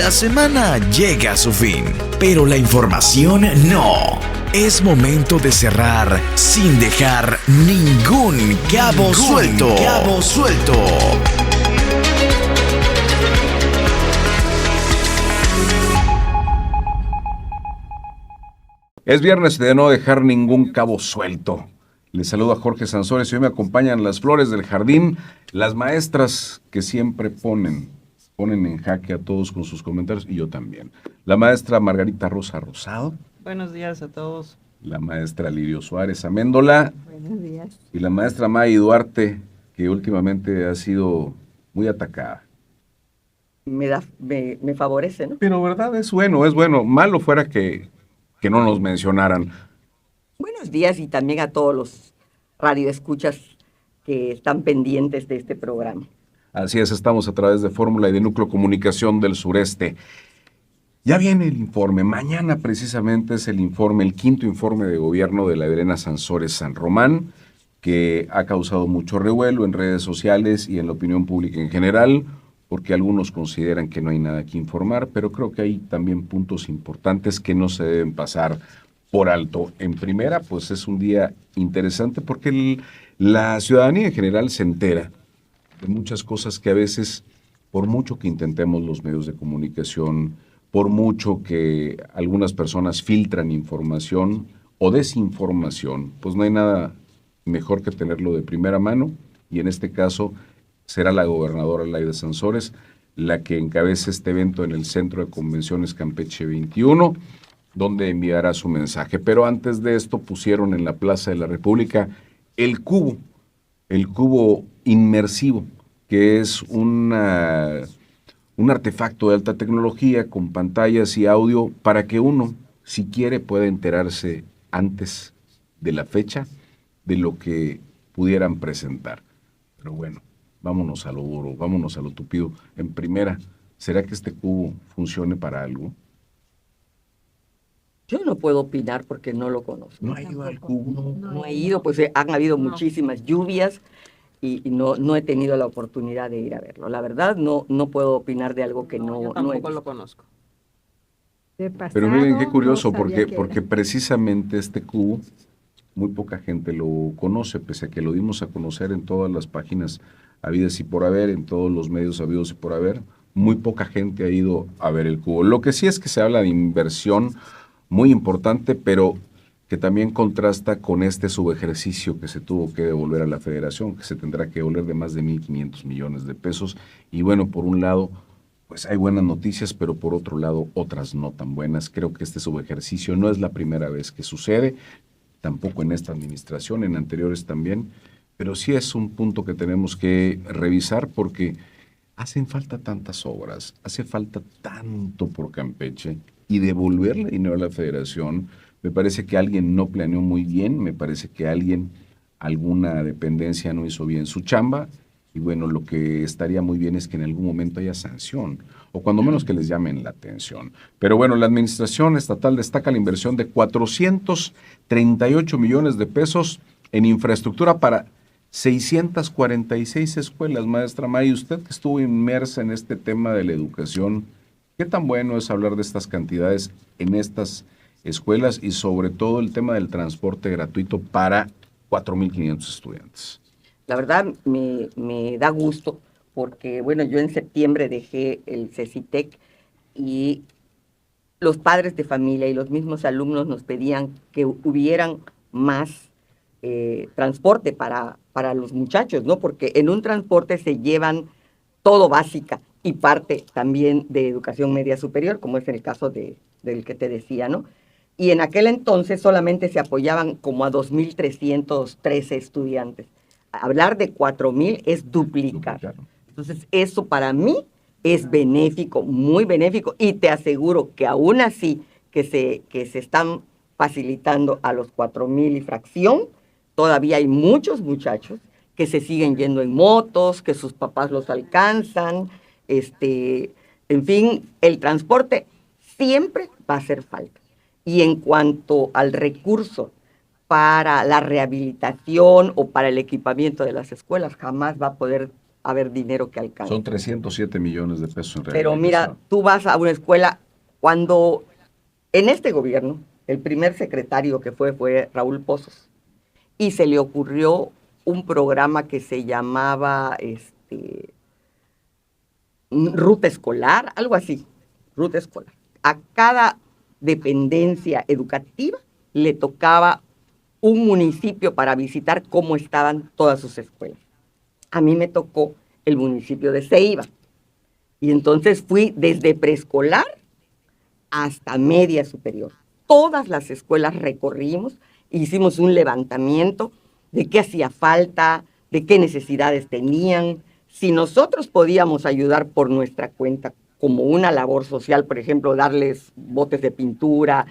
La semana llega a su fin, pero la información no. Es momento de cerrar sin dejar ningún cabo suelto. Es viernes de no dejar ningún cabo suelto. Les saludo a Jorge Sansores y hoy me acompañan las flores del jardín, las maestras que siempre ponen en jaque a todos con sus comentarios, y yo también. La maestra Margarita Rosa Rosado. Buenos días a todos. La maestra Lidio Suárez Améndola. Buenos días. Y la maestra May Duarte, que últimamente ha sido muy atacada. Me favorece, ¿no? Pero verdad, es bueno. Malo fuera que no nos mencionaran. Buenos días y también a todos los radioescuchas que están pendientes de este programa. Así es, estamos a través de Fórmula y de Núcleo Comunicación del Sureste. Ya viene el informe. Mañana precisamente es el quinto informe de gobierno de la Verena Sansores San Román, que ha causado mucho revuelo en redes sociales y en la opinión pública en general, porque algunos consideran que no hay nada que informar, pero creo que hay también puntos importantes que no se deben pasar por alto. En primera, pues es un día interesante porque la ciudadanía en general se entera de muchas cosas que a veces, por mucho que intentemos los medios de comunicación, por mucho que algunas personas filtran información o desinformación, pues no hay nada mejor que tenerlo de primera mano, y en este caso será la gobernadora Laida Sansores la que encabece este evento en el Centro de Convenciones Campeche 21, donde enviará su mensaje. Pero antes de esto pusieron en la Plaza de la República el cubo inmersivo, que es un artefacto de alta tecnología con pantallas y audio para que uno, si quiere, pueda enterarse antes de la fecha de lo que pudieran presentar. Pero bueno, vámonos a lo duro, vámonos a lo tupido. En primera, ¿será que este cubo funcione para algo? Yo no puedo opinar porque no lo conozco. ¿No ha ido al cubo? No he ido, pues han habido muchísimas lluvias y no he tenido la oportunidad de ir a verlo. La verdad, no puedo opinar de algo que Yo no he tampoco visto. lo conozco. Pero miren qué curioso, porque precisamente este cubo muy poca gente lo conoce, pese a que lo dimos a conocer en todas las páginas habidas y por haber, en todos los medios habidos y por haber, muy poca gente ha ido a ver el cubo. Lo que sí es que se habla de inversión muy importante, pero que también contrasta con este subejercicio que se tuvo que devolver a la federación, que se tendrá que devolver de más de 1,500 millones de pesos. Y bueno, por un lado, pues hay buenas noticias, pero por otro lado, otras no tan buenas. Creo que este subejercicio no es la primera vez que sucede, tampoco en esta administración, en anteriores también, pero sí es un punto que tenemos que revisar porque hacen falta tantas obras, hace falta tanto por Campeche, y devolverle dinero a la federación, me parece que alguien no planeó muy bien, me parece que alguna dependencia no hizo bien su chamba, y bueno, lo que estaría muy bien es que en algún momento haya sanción, o cuando menos que les llamen la atención. Pero bueno, la administración estatal destaca la inversión de 438 millones de pesos en infraestructura para 646 escuelas. Maestra May, usted que estuvo inmersa en este tema de la educación, ¿qué tan bueno es hablar de estas cantidades en estas escuelas y sobre todo el tema del transporte gratuito para 4,500 estudiantes? La verdad, me da gusto porque, bueno, yo en septiembre dejé el CECITEC y los padres de familia y los mismos alumnos nos pedían que hubieran más transporte para los muchachos, ¿no? Porque en un transporte se llevan todo básica y parte también de educación media superior, como es el caso del que te decía, ¿no? Y en aquel entonces solamente se apoyaban como a 2,313 estudiantes. Hablar de 4,000 es duplicar. Entonces, eso para mí es benéfico, muy benéfico, y te aseguro que aún así que se están facilitando a los 4,000 y fracción, todavía hay muchos muchachos que se siguen yendo en motos, que sus papás los alcanzan, en fin, el transporte siempre va a hacer falta. Y en cuanto al recurso para la rehabilitación o para el equipamiento de las escuelas, jamás va a poder haber dinero que alcance. Son 307 millones de pesos en realidad. Pero mira, tú vas a una escuela, cuando en este gobierno, el primer secretario que fue Raúl Pozos, y se le ocurrió un programa que se llamaba ruta escolar, algo así, ruta escolar. A cada dependencia educativa le tocaba un municipio para visitar cómo estaban todas sus escuelas. A mí me tocó el municipio de Ceiba. Y entonces fui desde preescolar hasta media superior. Todas las escuelas recorrimos, hicimos un levantamiento de qué hacía falta, de qué necesidades tenían. Si nosotros podíamos ayudar por nuestra cuenta, como una labor social, por ejemplo, darles botes de pintura,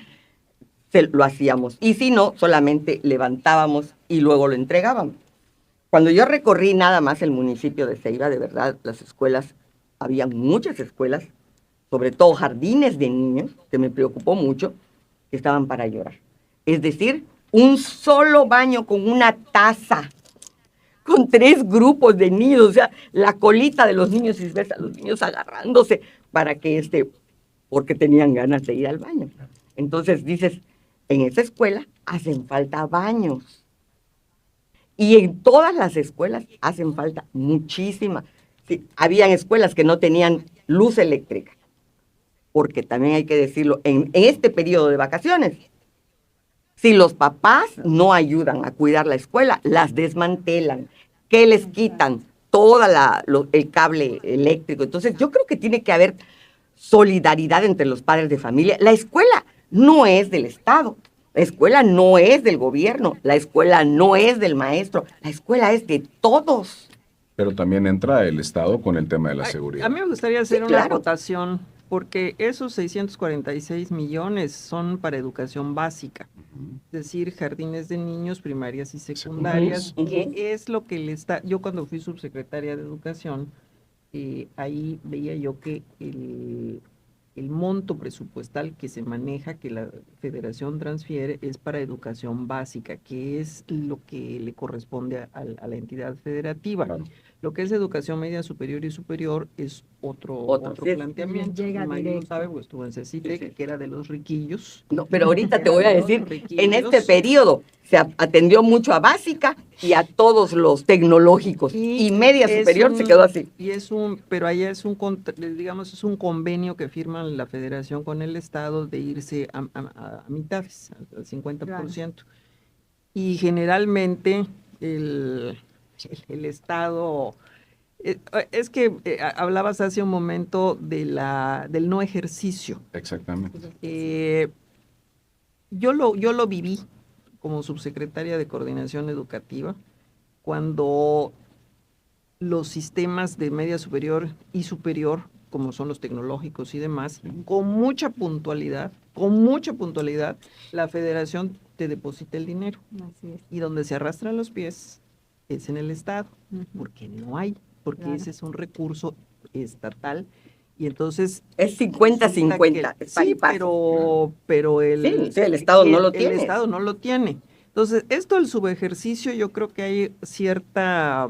lo hacíamos. Y si no, solamente levantábamos y luego lo entregábamos. Cuando yo recorrí nada más el municipio de Ceiba, de verdad, las escuelas, había muchas escuelas, sobre todo jardines de niños, que me preocupó mucho, que estaban para llorar. Es decir, un solo baño con una taza, con 3 grupos de niños, o sea, la colita de los niños, y ves a los niños agarrándose para que porque tenían ganas de ir al baño. Entonces dices, en esa escuela hacen falta baños. Y en todas las escuelas hacen falta muchísimas. Sí, habían escuelas que no tenían luz eléctrica, porque también hay que decirlo, en este periodo de vacaciones, si los papás no ayudan a cuidar la escuela, las desmantelan, que les quitan todo el cable eléctrico. Entonces yo creo que tiene que haber solidaridad entre los padres de familia. La escuela no es del Estado, la escuela no es del gobierno, la escuela no es del maestro, la escuela es de todos. Pero también entra el Estado con el tema de la seguridad. A mí me gustaría hacer una acotación, porque esos 646 millones son para educación básica, es decir, jardines de niños, primarias y secundarias, que es lo que le está... Yo cuando fui subsecretaria de Educación, ahí veía yo que el monto presupuestal que se maneja, que la Federación transfiere, es para educación básica, que es lo que le corresponde a la entidad federativa. Claro. Lo que es educación media superior y superior es otro planteamiento. Mayo sabe, pues estuvo en CECITEC, que era de los riquillos. No, pero ahorita te voy a decir, en este periodo se atendió mucho a básica y a todos los tecnológicos, y media superior se quedó así. Pero allá es es un convenio que firman la Federación con el Estado de irse a mitades, al 50%. Claro. Y generalmente el Estado, es que hablabas hace un momento del no ejercicio. Exactamente. Yo lo viví como subsecretaria de Coordinación Educativa, cuando los sistemas de media superior y superior, como son los tecnológicos y demás, con mucha puntualidad, la Federación te deposita el dinero. Así es. Y donde se arrastran los pies es en el Estado, porque no hay, porque claro, ese es un recurso estatal, y entonces... Es 50-50. Sí, pero el Estado no lo tiene. El Estado no lo tiene. Entonces, esto del subejercicio, yo creo que hay cierta,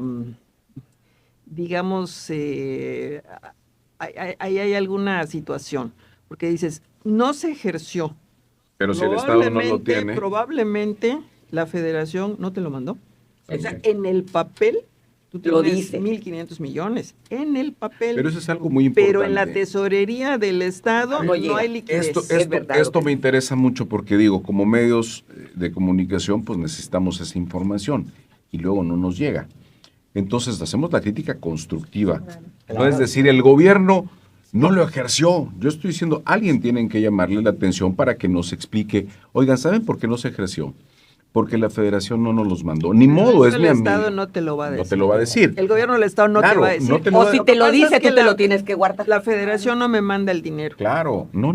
digamos, hay alguna situación, porque dices, no se ejerció. Pero si el Estado no lo tiene... Probablemente la Federación no te lo mandó. O sea, en el papel, tú te lo dices, 1.500 millones, en el papel. Pero eso es algo muy importante. Pero en la tesorería del Estado no hay liquidez. Esto me interesa mucho porque digo, como medios de comunicación, pues necesitamos esa información y luego no nos llega. Entonces hacemos la crítica constructiva. Claro. No es decir, el gobierno no lo ejerció. Yo estoy diciendo, alguien tiene que llamarle la atención para que nos explique, oigan, ¿saben por qué no se ejerció? Porque la Federación no nos los mandó. Ni modo, es mi amigo. El Estado no te lo va a decir. No te lo va a decir. El gobierno del Estado no te va a decir. O si te lo dice, tú te lo tienes que guardar. La Federación no me manda el dinero. Claro, no.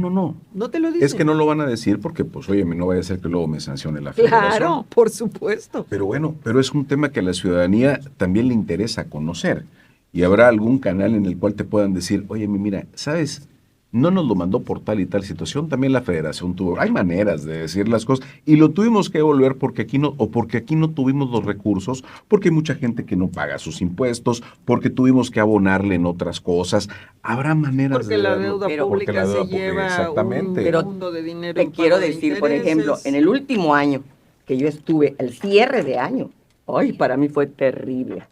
No te lo dice. Es que no lo van a decir porque, pues, oye, no vaya a ser que luego me sancione la Federación. Claro, por supuesto. Pero bueno, es un tema que a la ciudadanía también le interesa conocer. Y habrá algún canal en el cual te puedan decir, oye, mira, ¿sabes no nos lo mandó por tal y tal situación, también la federación tuvo, hay maneras de decir las cosas y lo tuvimos que devolver porque aquí no, o porque aquí no tuvimos los recursos, porque hay mucha gente que no paga sus impuestos, porque tuvimos que abonarle en otras cosas, habrá maneras porque de la verlo, deuda pública se lleva exactamente. un mundo de dinero. Te quiero decir, por ejemplo, en el último año que yo estuve, el cierre de año, ay, para mí fue terrible.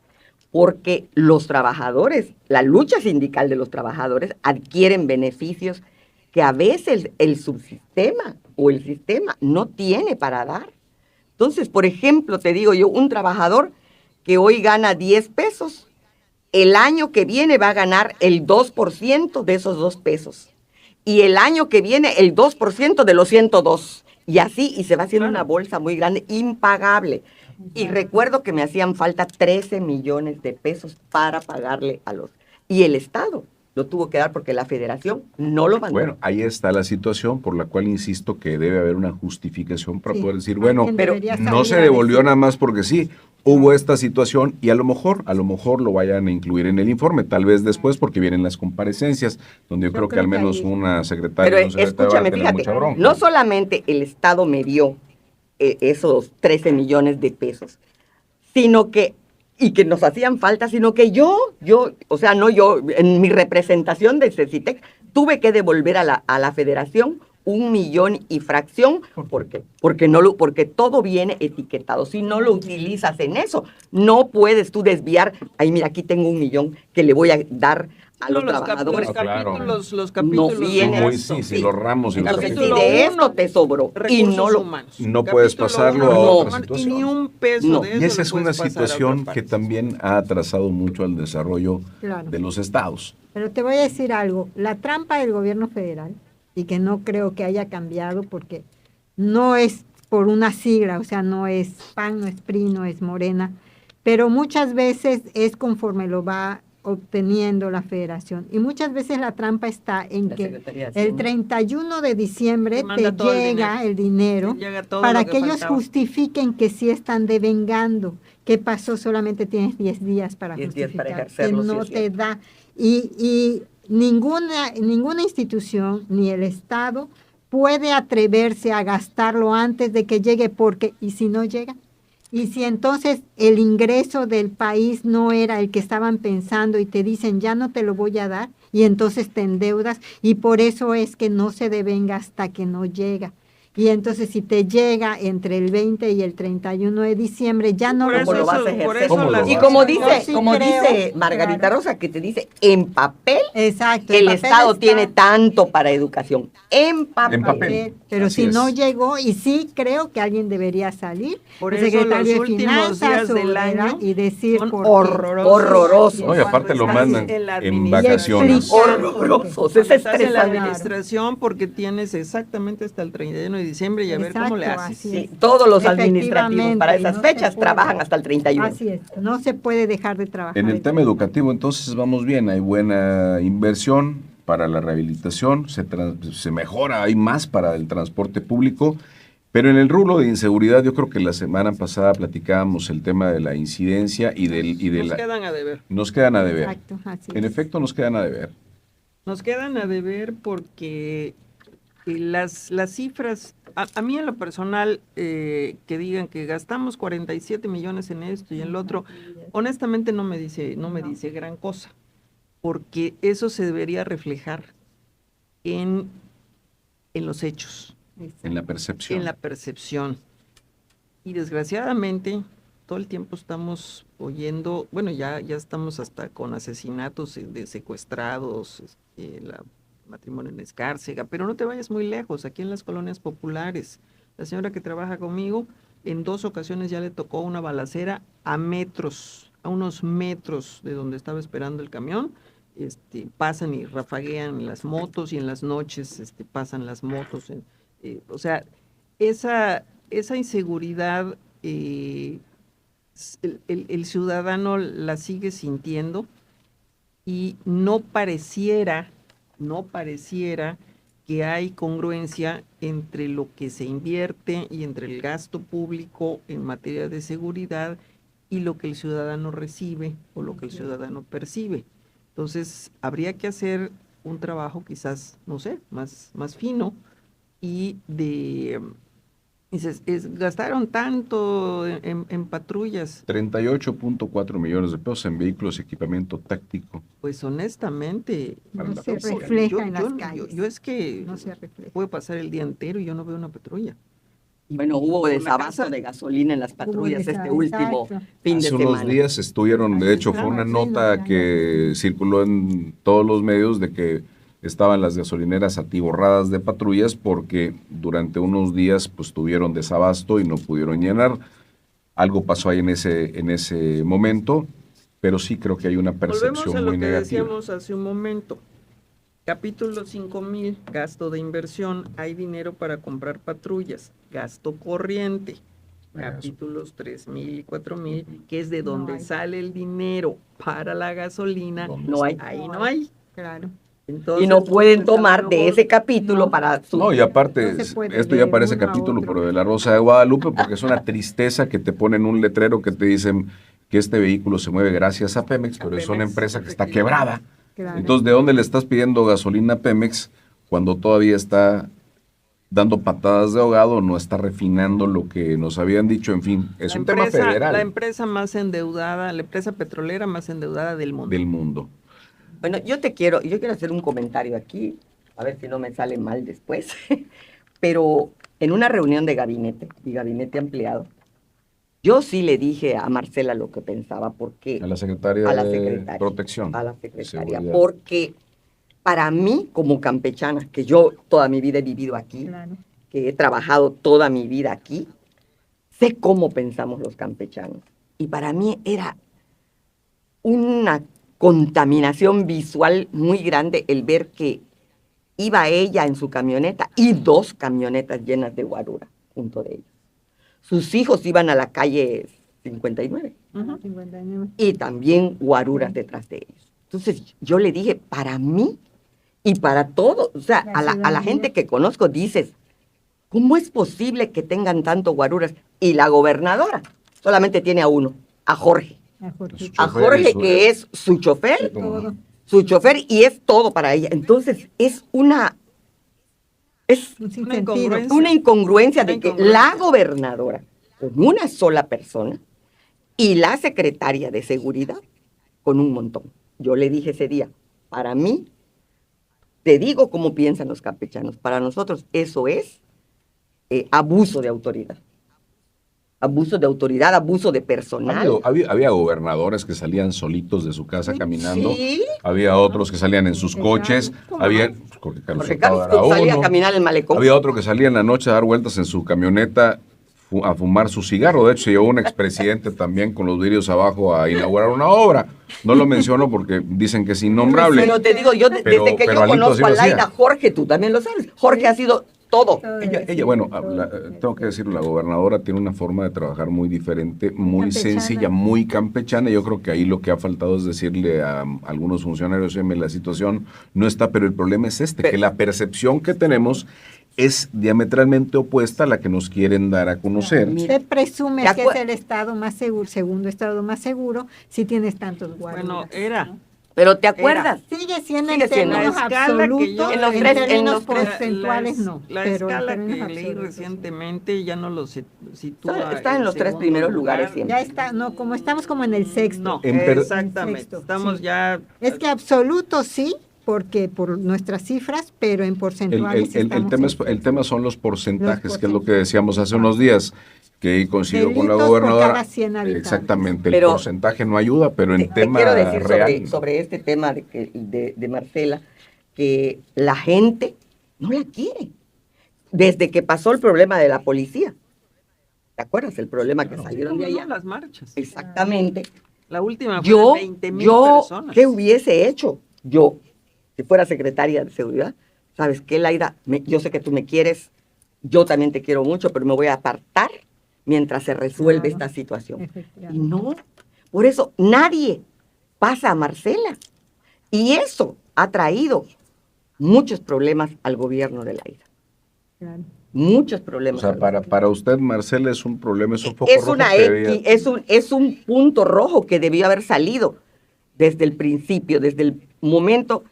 Porque los trabajadores, la lucha sindical de los trabajadores adquieren beneficios que a veces el subsistema o el sistema no tiene para dar. Entonces, por ejemplo, te digo yo, un trabajador que hoy gana 10 pesos, el año que viene va a ganar el 2% de esos 2 pesos. Y el año que viene el 2% de los 102. Y así, y se va haciendo una bolsa muy grande, impagable. Y recuerdo que me hacían falta 13 millones de pesos para pagarle a los... Y el Estado lo tuvo que dar porque la Federación no lo mandó. Bueno, ahí está la situación por la cual insisto que debe haber una justificación para poder decir, Alguien bueno, pero no se devolvió nada más porque sí, hubo esta situación y a lo mejor lo vayan a incluir en el informe, tal vez después porque vienen las comparecencias, donde yo creo que al menos una secretaria pero y un secretario escúchame, van a tener fíjate, mucha bronca. no solamente el Estado me dio esos 13 millones de pesos, sino que, y que nos hacían falta, sino que yo, o sea, no yo, en mi representación de CECITEC, tuve que devolver a la Federación 1 millón y fracción, porque todo viene etiquetado. Si no lo utilizas en eso, no puedes tú desviar, ay, mira, aquí tengo 1 millón que le voy a dar a los trabajadores. Los capítulos no vienen. Sí, los ramos. Entonces, si de eso te sobró y no lo humanos. No puedes pasarlo a otra situación. Y ni un peso de eso. Y esa es lo una puedes pasar a situación otra que parte. también ha atrasado mucho al desarrollo Claro. de los estados. Pero te voy a decir algo, la trampa del gobierno federal, y que no creo que haya cambiado porque no es por una sigla, o sea, no es PAN, no es PRI, no es Morena, pero muchas veces es conforme lo va obteniendo la federación. Y muchas veces la trampa está en que el 31 de diciembre te llega el dinero para que ellos justifiquen que sí están devengando. ¿Qué pasó? Solamente tienes 10 días para justificar, que no te da. Y ninguna institución, ni el Estado, puede atreverse a gastarlo antes de que llegue, porque, ¿y si no llega? Y si entonces el ingreso del país no era el que estaban pensando y te dicen, ya no te lo voy a dar, y entonces te endeudas, y por eso es que no se devenga hasta que no llega. Y entonces si te llega entre el 20 y el 31 de diciembre, ya no lo vas a ejercer. Y como dice Margarita Rosa, que te dice, en papel, exacto, el Estado tiene tanto para educación. En papel. Pero Así si no es. llegó, y sí creo que alguien debería salir, Por el eso secretario los de últimos Finanzas días del año y decir son por horrorosos. No, y aparte lo mandan en vacaciones. Horrorosos. Es Estás en la estresante. administración porque tienes exactamente hasta el 31 de diciembre y a ver cómo le haces. Sí, todos los administrativos para esas fechas trabajan hasta el 31. Así es, no se puede dejar de trabajar. En el tema educativo, entonces, vamos bien, hay buena inversión para la rehabilitación, se mejora, hay más para el transporte público, pero en el rubro de inseguridad, yo creo que la semana pasada platicábamos el tema de la incidencia Nos quedan a deber. Nos quedan a deber. Exacto, así En es. efecto, nos quedan a deber. Nos quedan a deber porque las cifras, a mí en lo personal, que digan que gastamos 47 millones en esto y en lo otro, honestamente no me dice gran cosa, porque eso se debería reflejar en los hechos, En la percepción. en la percepción. Y desgraciadamente, todo el tiempo estamos oyendo, bueno, ya estamos hasta con asesinatos de secuestrados, matrimonio en Escárcega, pero no te vayas muy lejos, aquí en las colonias populares. La señora que trabaja conmigo, en 2 ocasiones ya le tocó una balacera a unos metros de donde estaba esperando el camión. Pasan y rafaguean las motos y en las noches pasan las motos. O sea, esa inseguridad el ciudadano la sigue sintiendo y no pareciera que hay congruencia entre lo que se invierte y entre el gasto público en materia de seguridad y lo que el ciudadano recibe o lo que el ciudadano percibe. Entonces, habría que hacer un trabajo quizás, no sé, más fino, y dices, gastaron tanto en patrullas. 38.4 millones de pesos en vehículos y equipamiento táctico. Pues honestamente, no se refleja en las calles. Yo es que No se refleja. puedo pasar el día entero y yo no veo una patrulla. Bueno, hubo desabasto de gasolina en las patrullas este último fin de Hace semana. unos días estuvieron, de hecho, fue una nota que circuló en todos los medios de que estaban las gasolineras atiborradas de patrullas porque durante unos días pues tuvieron desabasto y no pudieron llenar. Algo pasó ahí en ese momento, pero sí creo que hay una percepción Volvemos a lo muy que negativa. decíamos hace un momento. Capítulo 5000, gasto de inversión, hay dinero para comprar patrullas, gasto corriente. Capítulos 3000 y 4000, que es de donde hay. sale el dinero para la gasolina, No hay. ahí no hay. Claro. Entonces, Y no pueden pues, a lo tomar de mejor- ese capítulo para su... No, y aparte, No se puede esto ya de parece uno a capítulo, otro. pero de la Rosa de Guadalupe, porque es una tristeza que te ponen un letrero que te dicen que este vehículo se mueve gracias a Pemex, pero es una Pemex, empresa que está efectivamente. quebrada. Claro. Entonces, ¿de dónde le estás pidiendo gasolina a Pemex cuando todavía está dando patadas de ahogado, no está refinando lo que nos habían dicho? En fin, es La un tema federal La empresa más endeudada, la empresa petrolera más endeudada del mundo. del mundo. Bueno, yo quiero hacer un comentario aquí, a ver si no me sale mal después, pero en una reunión de gabinete, y gabinete ampliado, yo sí le dije a Marcela lo que pensaba, porque A la secretaria de Protección. a la secretaria, Seguridad. porque para mí, como campechana, que yo toda mi vida he vivido aquí, Claro. que he trabajado toda mi vida aquí, sé cómo pensamos los campechanos. Y para mí era una contaminación visual muy grande el ver que iba ella en su camioneta y 2 camionetas llenas de guarura junto de ellos. Sus hijos iban a la calle 59 Ujú. 59. y también guaruras detrás de ellos. Entonces yo le dije, para mí y para todos, o sea, a la ciudadanía. gente que conozco dices, ¿cómo es posible que tengan tanto guaruras? Y la gobernadora solamente tiene a uno, a Jorge. A Jorge. A chofer Jorge, y su- que es su chofer, Todo. y es todo para ella. Entonces es Un sinsentido. incongruencia. una incongruencia de Una que incongruencia. la gobernadora, con una sola persona, y la secretaria de seguridad, con un montón. Yo le dije ese día, para mí, te digo cómo piensan los campechanos, para nosotros eso es abuso de autoridad. Abuso de autoridad, abuso de personal. Había gobernadores que salían solitos de su casa caminando, Sí. había otros que salían en sus Jorge coches, Carlos. había Jorge Carlos Porque Hurtado Carlos era salía a uno. caminar el malecón. Había otro que salía en la noche a dar vueltas en su camioneta a fumar su cigarro. De hecho, se llevó un expresidente también con los vidrios abajo a inaugurar una obra. No lo menciono porque dicen que es innombrable. Pero te digo, yo Pero- desde que pero yo Alito conozco sí a lo hacía. Laida, Jorge, tú también lo sabes. Jorge ha sido todo. Bueno, tengo que decirlo, la gobernadora tiene una forma de trabajar muy diferente, muy Campechana. sencilla, muy campechana. Yo creo que ahí lo que ha faltado es decirle a algunos funcionarios, la situación no está, pero el problema es que la percepción que tenemos es diametralmente opuesta a la que nos quieren dar a conocer. Se presume ¿Te que es acuer- el estado más seguro, segundo estado más seguro, si tienes tantos guardias. Bueno, era. Pero ¿te acuerdas? Sigue siendo Sigue en siendo. términos La escala que absolutos, yo- En los en tres- términos en los tres- porcentuales no. La pero en escala términos que leí absolutos, recientemente ya no lo sitúa. Está en los 3 segundo primeros lugar. lugares sí. siempre. Ya está, no, como estamos como en el sexto. No, En exactamente. sexto, Estamos sí. ya. Es que absoluto sí, porque por nuestras cifras, pero en porcentuales El tema son los porcentajes, Los que es lo que decíamos hace unos días, que ahí coincido con la Delitos por gobernadora. cada 100 habitantes. Exactamente, el Pero- porcentaje no ayuda, pero en Te tema quiero decir real. sobre este tema de Marcela, que la gente no la quiere. Desde que pasó el problema de la policía. ¿Te acuerdas? El problema que salieron de ¿Cómo no? allá. Las marchas. Exactamente. La última fue Yo, de 20,000 personas. ¿qué hubiese hecho? Yo, si fuera secretaria de seguridad, ¿sabes qué, Laida? Yo sé que tú me quieres, yo también te quiero mucho, pero me voy a apartar mientras se resuelve Claro. esta situación. Efectivamente. Y no, por eso nadie pasa a Marcela. Y eso ha traído muchos problemas al gobierno de Laida. Claro. Muchos O problemas. sea, al para usted, Marcela, es un problema, es un foco es rojo una que debía- X, es un punto rojo que debió haber salido desde el principio, desde el momento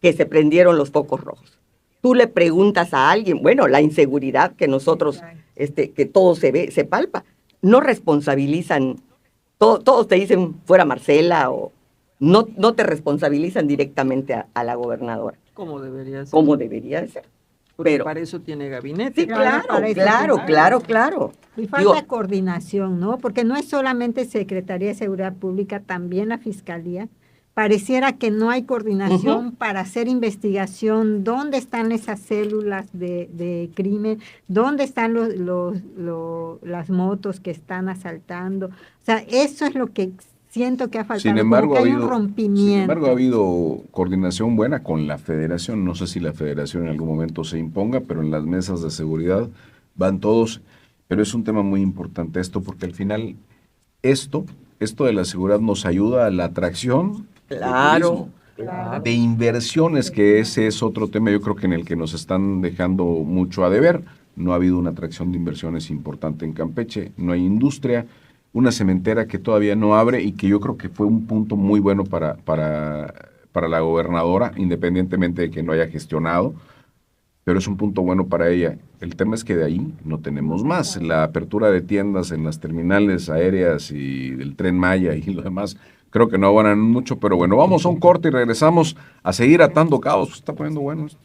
que se prendieron los focos rojos. Tú le preguntas a alguien, bueno, la inseguridad que nosotros, que todo se ve, se palpa, no responsabilizan, todos te dicen fuera Marcela, o no te responsabilizan directamente a la gobernadora. Como debería ser. Como debería ser. Pero para eso tiene gabinete. Sí, claro. Y falta coordinación, ¿no? Porque no es solamente Secretaría de Seguridad Pública, también la Fiscalía. Pareciera que no hay coordinación para hacer investigación. ¿Dónde están esas células de crimen? ¿Dónde están las motos que están asaltando? O sea, eso es lo que siento que ha faltado. Sin embargo, hay un rompimiento. Sin embargo, ha habido coordinación buena con la Federación. No sé si la Federación en algún momento se imponga, pero en las mesas de seguridad van todos. Pero es un tema muy importante esto, porque al final esto de la seguridad nos ayuda a la atracción de inversiones, que ese es otro tema, yo creo que en el que nos están dejando mucho a deber. No ha habido una atracción de inversiones importante en Campeche, no hay industria, una cementera que todavía no abre y que yo creo que fue un punto muy bueno para la gobernadora, independientemente de que no haya gestionado, pero es un punto bueno para ella. El tema es que de ahí no tenemos más. La apertura de tiendas en las terminales aéreas y del Tren Maya y lo demás, creo que no abonan mucho, pero bueno, vamos a un corte y regresamos a seguir atando cabos. Se está poniendo bueno esto.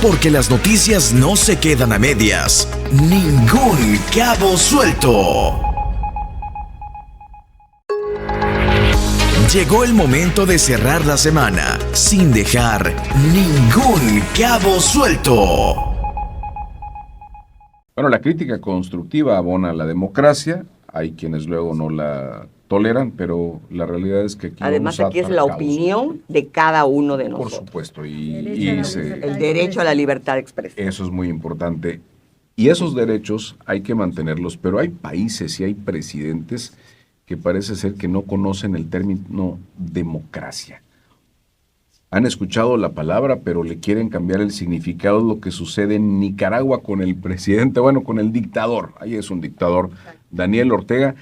Porque las noticias no se quedan a medias. Ningún cabo suelto. Llegó el momento de cerrar la semana sin dejar ningún cabo suelto. Bueno, la crítica constructiva abona la democracia. Hay quienes luego no la toleran, pero la realidad es que aquí además aquí es la opinión de cada uno de nosotros. Por supuesto, el derecho a la libertad de expresión. Eso es muy importante. Y esos derechos hay que mantenerlos, pero hay países y hay presidentes que parece ser que no conocen el término democracia. Han escuchado la palabra, pero le quieren cambiar el significado. Lo que sucede en Nicaragua con el presidente, bueno, con el dictador. Ahí es un dictador, Daniel Ortega,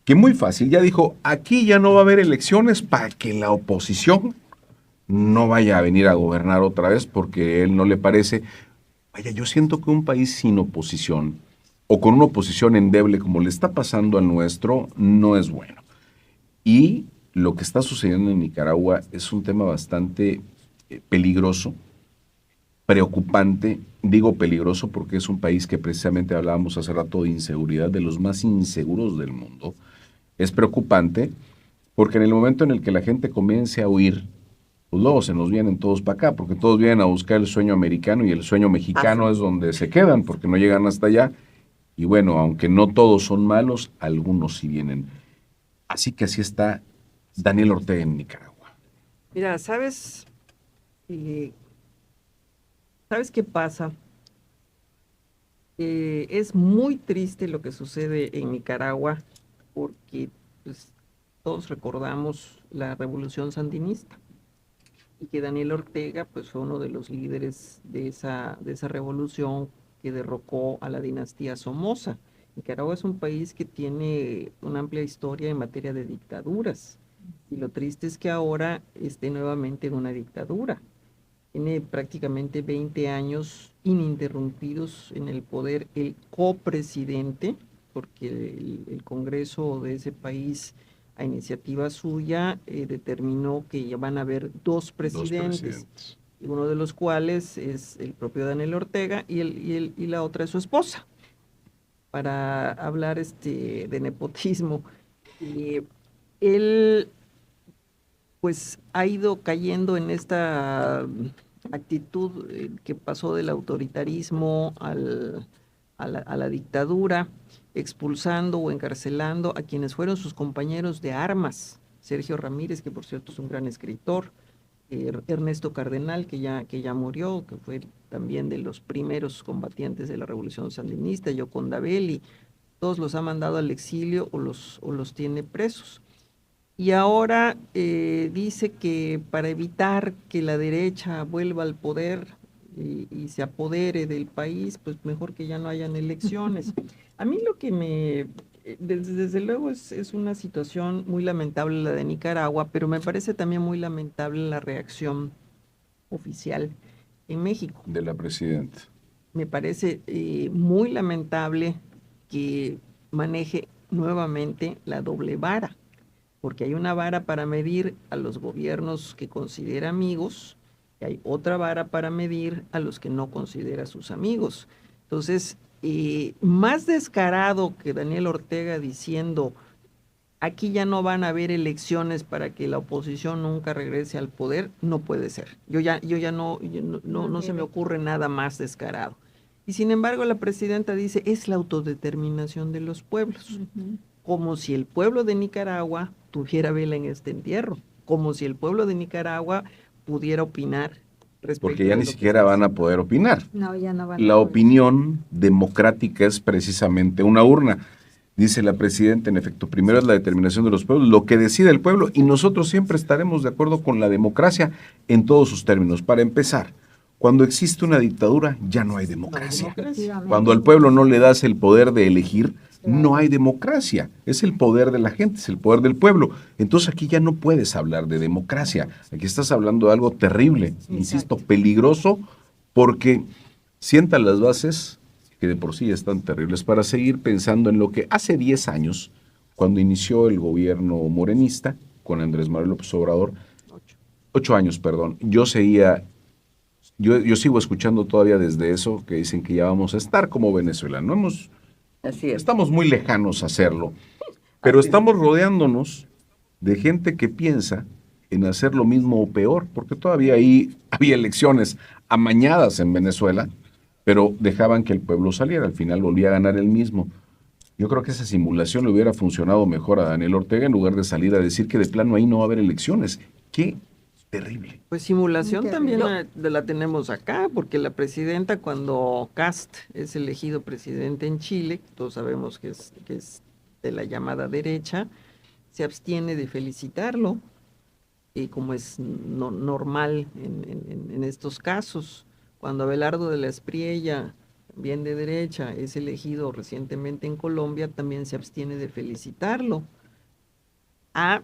que muy fácil, ya dijo, aquí ya no va a haber elecciones para que la oposición no vaya a venir a gobernar otra vez porque a él no le parece. Vaya, yo siento que un país sin oposición o con una oposición endeble como le está pasando al nuestro no es bueno. Y lo que está sucediendo en Nicaragua es un tema bastante peligroso, preocupante. Digo peligroso porque es un país que precisamente hablábamos hace rato de inseguridad, de los más inseguros del mundo. Es preocupante porque en el momento en el que la gente comience a huir, pues luego se nos vienen todos para acá, porque todos vienen a buscar el sueño americano y el sueño mexicano es donde se quedan, porque no llegan hasta allá. Y bueno, aunque no todos son malos, algunos sí vienen. Así que así está Daniel Ortega en Nicaragua. Mira, ¿sabes qué pasa? Es muy triste lo que sucede en Nicaragua porque pues, todos recordamos la revolución sandinista y que Daniel Ortega pues, fue uno de los líderes de esa revolución que derrocó a la dinastía Somoza. Nicaragua es un país que tiene una amplia historia en materia de dictaduras y lo triste es que ahora esté nuevamente en una dictadura. Tiene prácticamente 20 años ininterrumpidos en el poder el copresidente, porque el Congreso de ese país, a iniciativa suya, determinó que ya van a haber dos presidentes. Uno de los cuales es el propio Daniel Ortega y la otra es su esposa, para hablar de nepotismo. Él pues ha ido cayendo en esta actitud que pasó del autoritarismo a la dictadura, expulsando o encarcelando a quienes fueron sus compañeros de armas. Sergio Ramírez, que por cierto es un gran escritor, Ernesto Cardenal, que ya murió, que fue también de los primeros combatientes de la Revolución Sandinista, Yoconda Belli, todos los ha mandado al exilio o los tiene presos. Y ahora dice que para evitar que la derecha vuelva al poder y se apodere del país, pues mejor que ya no hayan elecciones. A mí lo que Desde luego es una situación muy lamentable la de Nicaragua, pero me parece también muy lamentable la reacción oficial en México. De la presidenta. Me parece muy lamentable que maneje nuevamente la doble vara, porque hay una vara para medir a los gobiernos que considera amigos y hay otra vara para medir a los que no considera sus amigos. Entonces, más descarado que Daniel Ortega diciendo aquí ya no van a haber elecciones para que la oposición nunca regrese al poder, no puede ser. Yo ya no se me ocurre nada más descarado. Y sin embargo la presidenta dice, es la autodeterminación de los pueblos. Como si el pueblo de Nicaragua tuviera vela en este entierro, como si el pueblo de Nicaragua pudiera opinar. Porque ya ni siquiera van a poder opinar. No, ya no van La a poder. opinión democrática es precisamente una urna. Dice la presidenta, en efecto, primero es la determinación de los pueblos, lo que decide el pueblo, y nosotros siempre estaremos de acuerdo con la democracia en todos sus términos. Para empezar, cuando existe una dictadura, ya no hay democracia. Cuando al pueblo no le das el poder de elegir, no hay democracia. Es el poder de la gente, es el poder del pueblo. Entonces aquí ya no puedes hablar de democracia. Aquí estás hablando de algo terrible, insisto, peligroso, porque sienta las bases que de por sí ya están terribles, para seguir pensando en lo que hace 10 años, cuando inició el gobierno morenista, con Andrés Manuel López Obrador, 8 años, perdón, yo sigo escuchando todavía desde eso, que dicen que ya vamos a estar como Venezuela, estamos muy lejanos a hacerlo, pero estamos rodeándonos de gente que piensa en hacer lo mismo o peor, porque todavía ahí había elecciones amañadas en Venezuela, pero dejaban que el pueblo saliera, al final volvía a ganar el mismo. Yo creo que esa simulación le hubiera funcionado mejor a Daniel Ortega en lugar de salir a decir que de plano ahí no va a haber elecciones. ¡Qué terrible! Pues simulación también la tenemos acá, porque la presidenta, cuando Kast es elegido presidente en Chile, todos sabemos que es de la llamada derecha, se abstiene de felicitarlo, y como es normal en estos casos. Cuando Abelardo de la Espriella, también de derecha, es elegido recientemente en Colombia, también se abstiene de felicitarlo.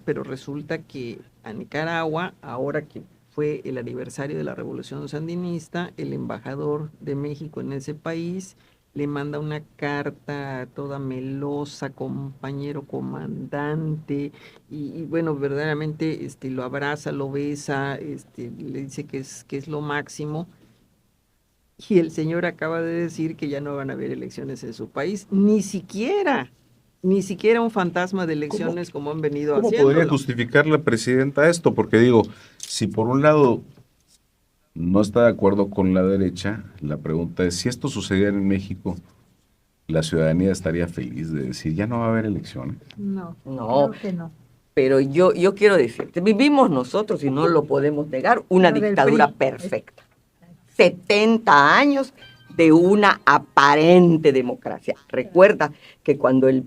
Pero resulta que a Nicaragua, ahora que fue el aniversario de la Revolución Sandinista, el embajador de México en ese país le manda una carta toda melosa, compañero comandante, y bueno, verdaderamente lo abraza, lo besa, le dice que es lo máximo. Y el señor acaba de decir que ya no van a haber elecciones en su país, ni siquiera un fantasma de elecciones como han venido haciendo. ¿Cómo podría justificar la presidenta esto? Porque digo, si por un lado no está de acuerdo con la derecha, la pregunta es, si esto sucediera en México, ¿la ciudadanía estaría feliz de decir, ya no va a haber elecciones? No, No. creo que no. Pero yo quiero decirte, vivimos nosotros, y no lo podemos negar, una Lo del dictadura PRI. perfecta. 70 años de una aparente democracia. Recuerda que cuando el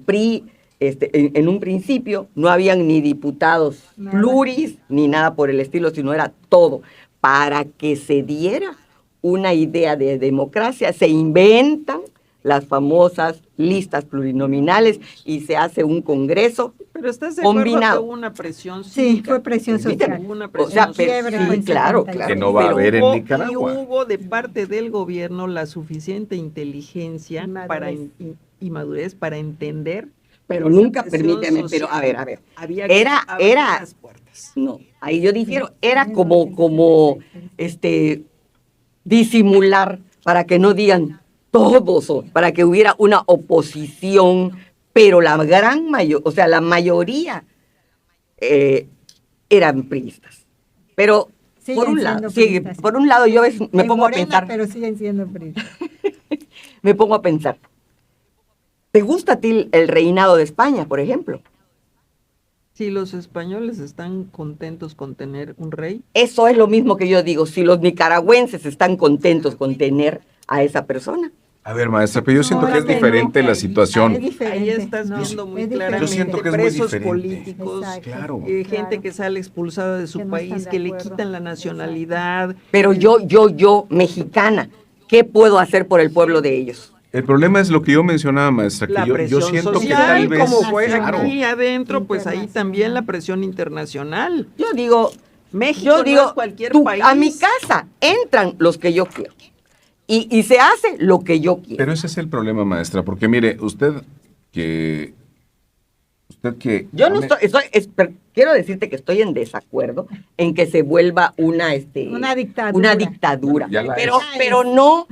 PRI, en un principio, no habían ni diputados pluris, ni nada por el estilo, sino era todo. Para que se diera una idea de democracia, se inventan las famosas listas plurinominales y se hace un congreso. Pero ¿estás de acuerdo combinado? que hubo una presión Sí, cívica? fue presión social. Hubo una O presión sea, social. sí, claro. Que no va a haber en Hubo- Nicaragua. Y hubo de parte del gobierno la suficiente inteligencia y madurez para entender. Pero esa nunca, presión permíteme, social. pero a ver. Había que abrir Era, las puertas. no, ahí yo difiero, era como disimular para que no digan todos, para que hubiera una oposición, pero la gran mayoría, o sea, la mayoría eran priistas. Pero Siguen siendo sí, priistas. por un lado yo a veces me En pongo Morena, a pensar, pero siguen siendo priistas. me pongo a pensar, ¿te gusta a ti el reinado de España, por ejemplo? Si los españoles están contentos con tener un rey, Eso es lo mismo que yo digo, si los nicaragüenses están contentos con tener a esa persona. A ver, maestra, pero yo siento que Ahora es que diferente no, la es situación. diferente. ahí estás No, viendo muy es claramente Yo siento que es muy presos diferente. políticos, Exacto. Claro. gente Claro. que sale expulsada de su Que no país, están de que le acuerdo. quitan la nacionalidad. Pero yo, mexicana, ¿qué puedo hacer por el pueblo de ellos? El problema es lo que yo mencionaba, maestra, La que yo presión siento social, que tal vez... como fue Claro. aquí adentro, pues ahí también la presión internacional. Yo digo, México no es cualquier país. A mi casa entran los que yo quiero. Y se hace lo que yo quiero. Pero ese es el problema, maestra, porque mire, usted que yo no quiero decirte que estoy en desacuerdo en que se vuelva una dictadura. Pero no,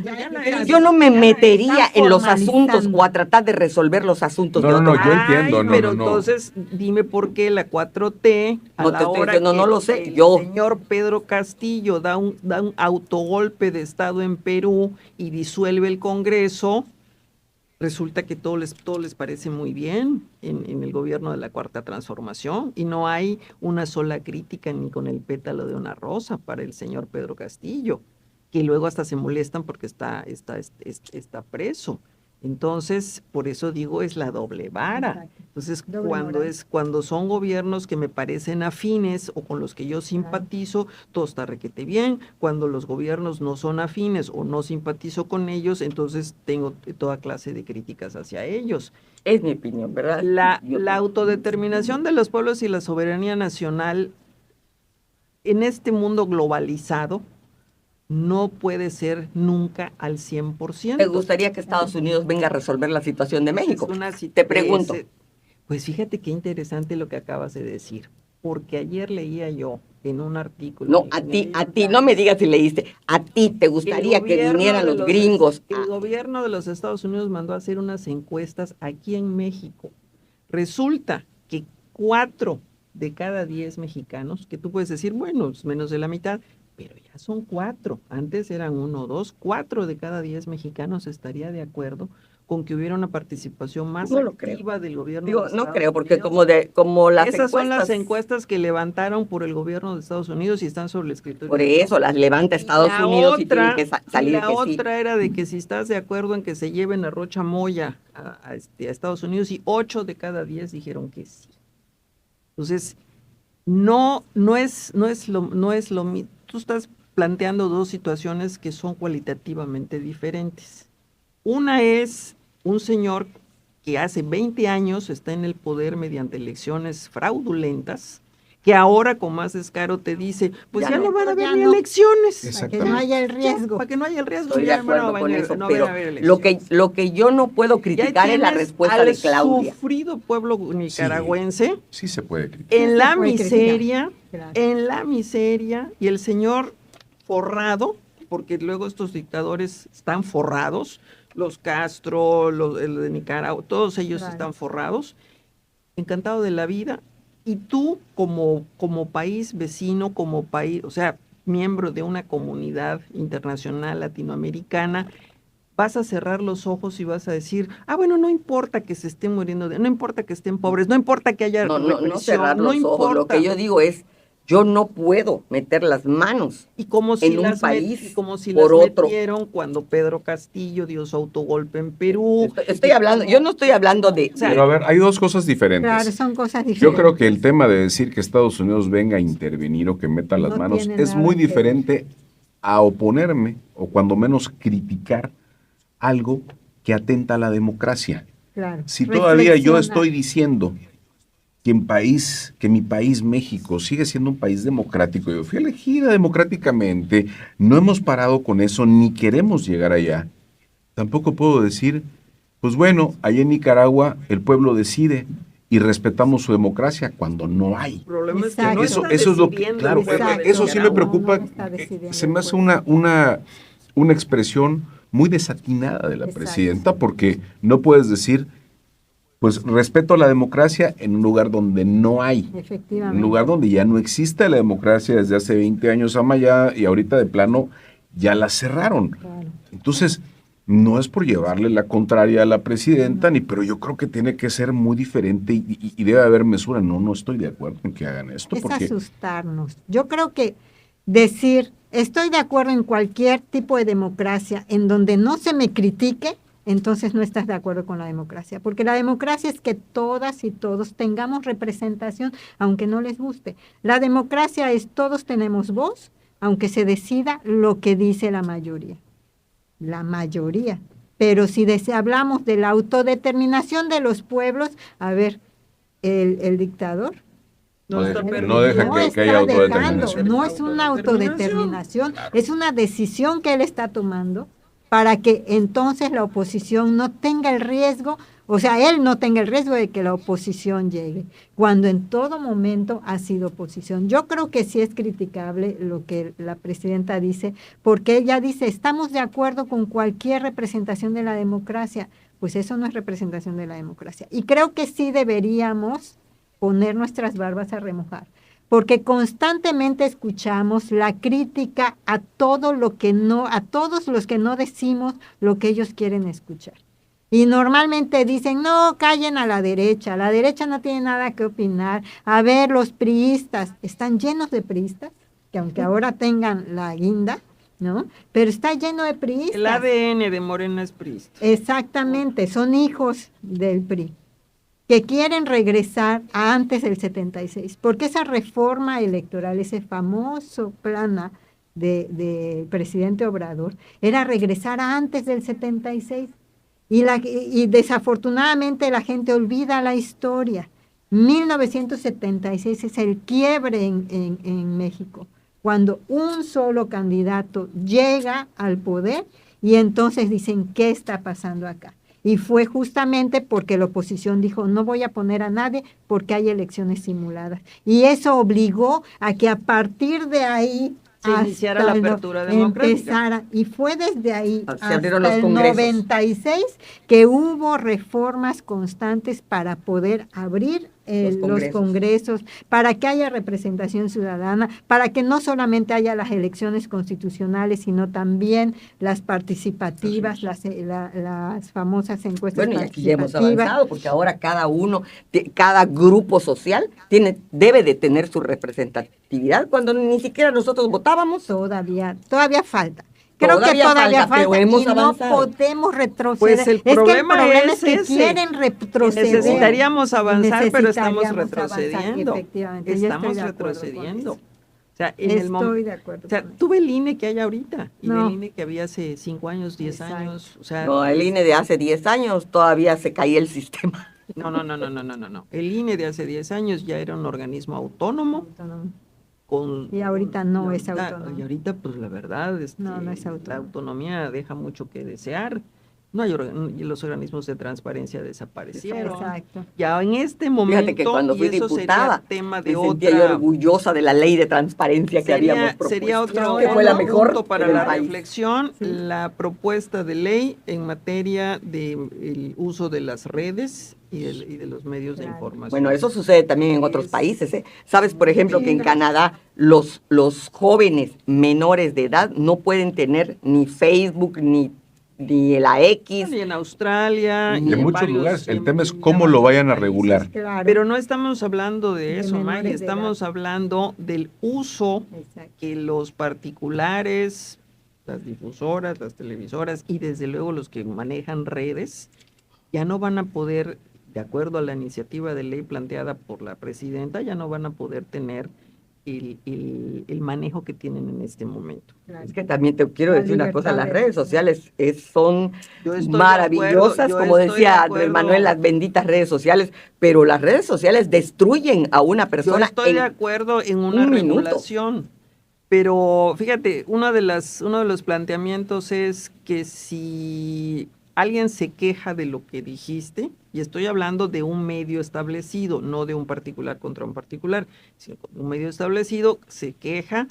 yo no me metería en los asuntos o a tratar de resolver los asuntos de otros. No, yo entiendo, pero entonces dime por qué la 4T a la hora no lo sé. El señor Pedro Castillo da un autogolpe de Estado en Perú y disuelve el Congreso. Resulta que todo les parece muy bien en el gobierno de la Cuarta Transformación y no hay una sola crítica ni con el pétalo de una rosa para el señor Pedro Castillo, que luego hasta se molestan porque está preso. Entonces, por eso digo, es la doble vara. Entonces, cuando son gobiernos que me parecen afines o con los que yo simpatizo, todo está requete bien. Cuando los gobiernos no son afines o no simpatizo con ellos, entonces tengo toda clase de críticas hacia ellos. Es mi opinión, ¿verdad? La autodeterminación de los pueblos y la soberanía nacional en este mundo globalizado no puede ser nunca al 100%. ¿Te gustaría que Estados Unidos venga a resolver la situación de México? Te pregunto. Pues fíjate qué interesante lo que acabas de decir, porque ayer leía yo en un artículo. No, a ti, no me digas si leíste. A ti te gustaría que vinieran los gringos. El gobierno de los Estados Unidos mandó a hacer unas encuestas aquí en México. Resulta que 4 de cada 10 mexicanos, que tú puedes decir, bueno, es menos de la mitad, pero ya son 4, antes eran 1 o 2, 4 de cada 10 mexicanos estaría de acuerdo con que hubiera una participación más activa del gobierno. Digo, no creo, porque como las esas son las encuestas que levantaron por el gobierno de Estados Unidos y están sobre el escritorio. Por eso las levanta Estados Unidos y tiene que salir. La otra era de que si estás de acuerdo en que se lleven a Rocha Moya a Estados Unidos, y 8 de cada 10 dijeron que sí. Entonces, no es lo mismo. Tú estás planteando dos situaciones que son cualitativamente diferentes. Una es un señor que hace 20 años está en el poder mediante elecciones fraudulentas, que ahora con más descaro te dice, pues ya no van a haber ni elecciones. Para que no haya el riesgo. Para que no haya el riesgo. Estoy de acuerdo con eso, pero lo que yo no puedo criticar es la respuesta de Claudia. El sufrido pueblo nicaragüense. Sí se puede criticar. En la miseria, y el señor forrado, porque luego estos dictadores están forrados, los Castro, el de Nicaragua, todos ellos están forrados, encantado de la vida. Y tú, como país vecino, como país, o sea, miembro de una comunidad internacional latinoamericana, vas a cerrar los ojos y vas a decir, bueno, no importa que se estén muriendo, no importa que estén pobres, no importa que haya represión, no cerrar los ojos. Lo que yo digo es, yo no puedo meter las manos en un país como si por las otro. Metieron cuando Pedro Castillo dio su autogolpe en Perú. Yo no estoy hablando de... Pero a ver, hay dos cosas diferentes. Claro, son cosas diferentes. Yo creo que el tema de decir que Estados Unidos venga a intervenir o que meta las manos es muy diferente a oponerme o cuando menos criticar algo que atenta a la democracia. Claro. Si todavía yo estoy diciendo que mi país, México, sigue siendo un país democrático, yo fui elegida democráticamente, no hemos parado con eso, ni queremos llegar allá, tampoco puedo decir, pues bueno, allá en Nicaragua el pueblo decide y respetamos su democracia cuando no hay. El problema es que no eso es lo que, claro, eso sí me preocupa, se me hace una expresión muy desatinada de la presidenta, porque no puedes decir, pues respeto a la democracia en un lugar donde no hay, en un lugar donde ya no existe la democracia desde hace 20 años allá y ahorita de plano ya la cerraron. Claro. Entonces, no es por llevarle la contraria a la presidenta, pero yo creo que tiene que ser muy diferente y debe haber mesura. No estoy de acuerdo en que hagan esto. Es asustarnos. Yo creo que decir, estoy de acuerdo en cualquier tipo de democracia en donde no se me critique, entonces no estás de acuerdo con la democracia, porque la democracia es que todas y todos tengamos representación, aunque no les guste. La democracia es todos tenemos voz, aunque se decida lo que dice la mayoría, pero si hablamos de la autodeterminación de los pueblos, a ver, el dictador no deja que haya autodeterminación. No es una autodeterminación, es una decisión que él está tomando para que entonces la oposición no tenga el riesgo, o sea, él no tenga el riesgo de que la oposición llegue, cuando en todo momento ha sido oposición. Yo creo que sí es criticable lo que la presidenta dice, porque ella dice, estamos de acuerdo con cualquier representación de la democracia. Pues eso no es representación de la democracia. Y creo que sí deberíamos poner nuestras barbas a remojar, porque constantemente escuchamos la crítica a todo lo que no, a todos los que no decimos lo que ellos quieren escuchar. Y normalmente dicen, no, callen a la derecha no tiene nada que opinar. A ver, los priistas, están llenos de priistas, que aunque ahora tengan la guinda, ¿no? Pero está lleno de priistas. El ADN de Morena es priista. Exactamente, son hijos del PRI, que quieren regresar a antes del 76, porque esa reforma electoral, ese famoso plan del presidente Obrador, era regresar a antes del 76, y desafortunadamente la gente olvida la historia. 1976 es el quiebre en México, cuando un solo candidato llega al poder y entonces dicen, ¿qué está pasando acá? Y fue justamente porque la oposición dijo, no voy a poner a nadie porque hay elecciones simuladas. Y eso obligó a que a partir de ahí se iniciara la apertura democrática. Empezara, y fue desde ahí hasta el 96 que hubo reformas constantes para poder abrir los congresos, para que haya representación ciudadana, para que no solamente haya las elecciones constitucionales, sino también las participativas, las famosas encuestas participativas. Bueno, y aquí ya hemos avanzado, porque ahora cada grupo social debe de tener su representatividad, cuando ni siquiera nosotros votábamos. Todavía falta. Creo que todavía falta, pero hemos avanzado. No podemos retroceder. Pues el problema es que quieren retroceder. Necesitaríamos avanzar, pero estamos retrocediendo. Estamos retrocediendo. O sea, Estoy de acuerdo. O sea, tuve el INE que hay ahorita y el INE que había hace 5 años, 10 años. O sea, no, el INE de hace 10 años todavía se caía el sistema. No. El INE de hace 10 años ya era un organismo autónomo. Y ahorita no es autónomo. Y ahorita, pues la verdad, no es autónomo. La autonomía deja mucho que desear. No hay los organismos de transparencia desaparecieron. Exacto. Ya en este momento, fíjate que cuando fui diputada, tema de me sentía yo orgullosa de la ley de transparencia que habíamos propuesto. Sería otro que fue la mejor punto para la reflexión, la propuesta de ley en materia del uso de las redes y de los medios de información. Bueno, eso sucede también en otros países, ¿eh? Sabes, por ejemplo, que en Canadá los jóvenes menores de edad no pueden tener ni Facebook, ni la X. Ni en Australia. Y en muchos lugares. El tema es cómo lo vayan a regular. Claro. Pero no estamos hablando de eso, Maggie. Estamos hablando del uso que los particulares, las difusoras, las televisoras y desde luego los que manejan redes, ya no van a poder, de acuerdo a la iniciativa de ley planteada por la presidenta, ya no van a poder tener el manejo que tienen en este momento. Es que también te quiero decir una cosa, las redes sociales son maravillosas, como decía Andrés Manuel, las benditas redes sociales, pero las redes sociales destruyen a una persona. Yo estoy de acuerdo en una regulación, pero fíjate, uno de los planteamientos es que si alguien se queja de lo que dijiste, y estoy hablando de un medio establecido, no de un particular contra un particular, sino de un medio establecido, se queja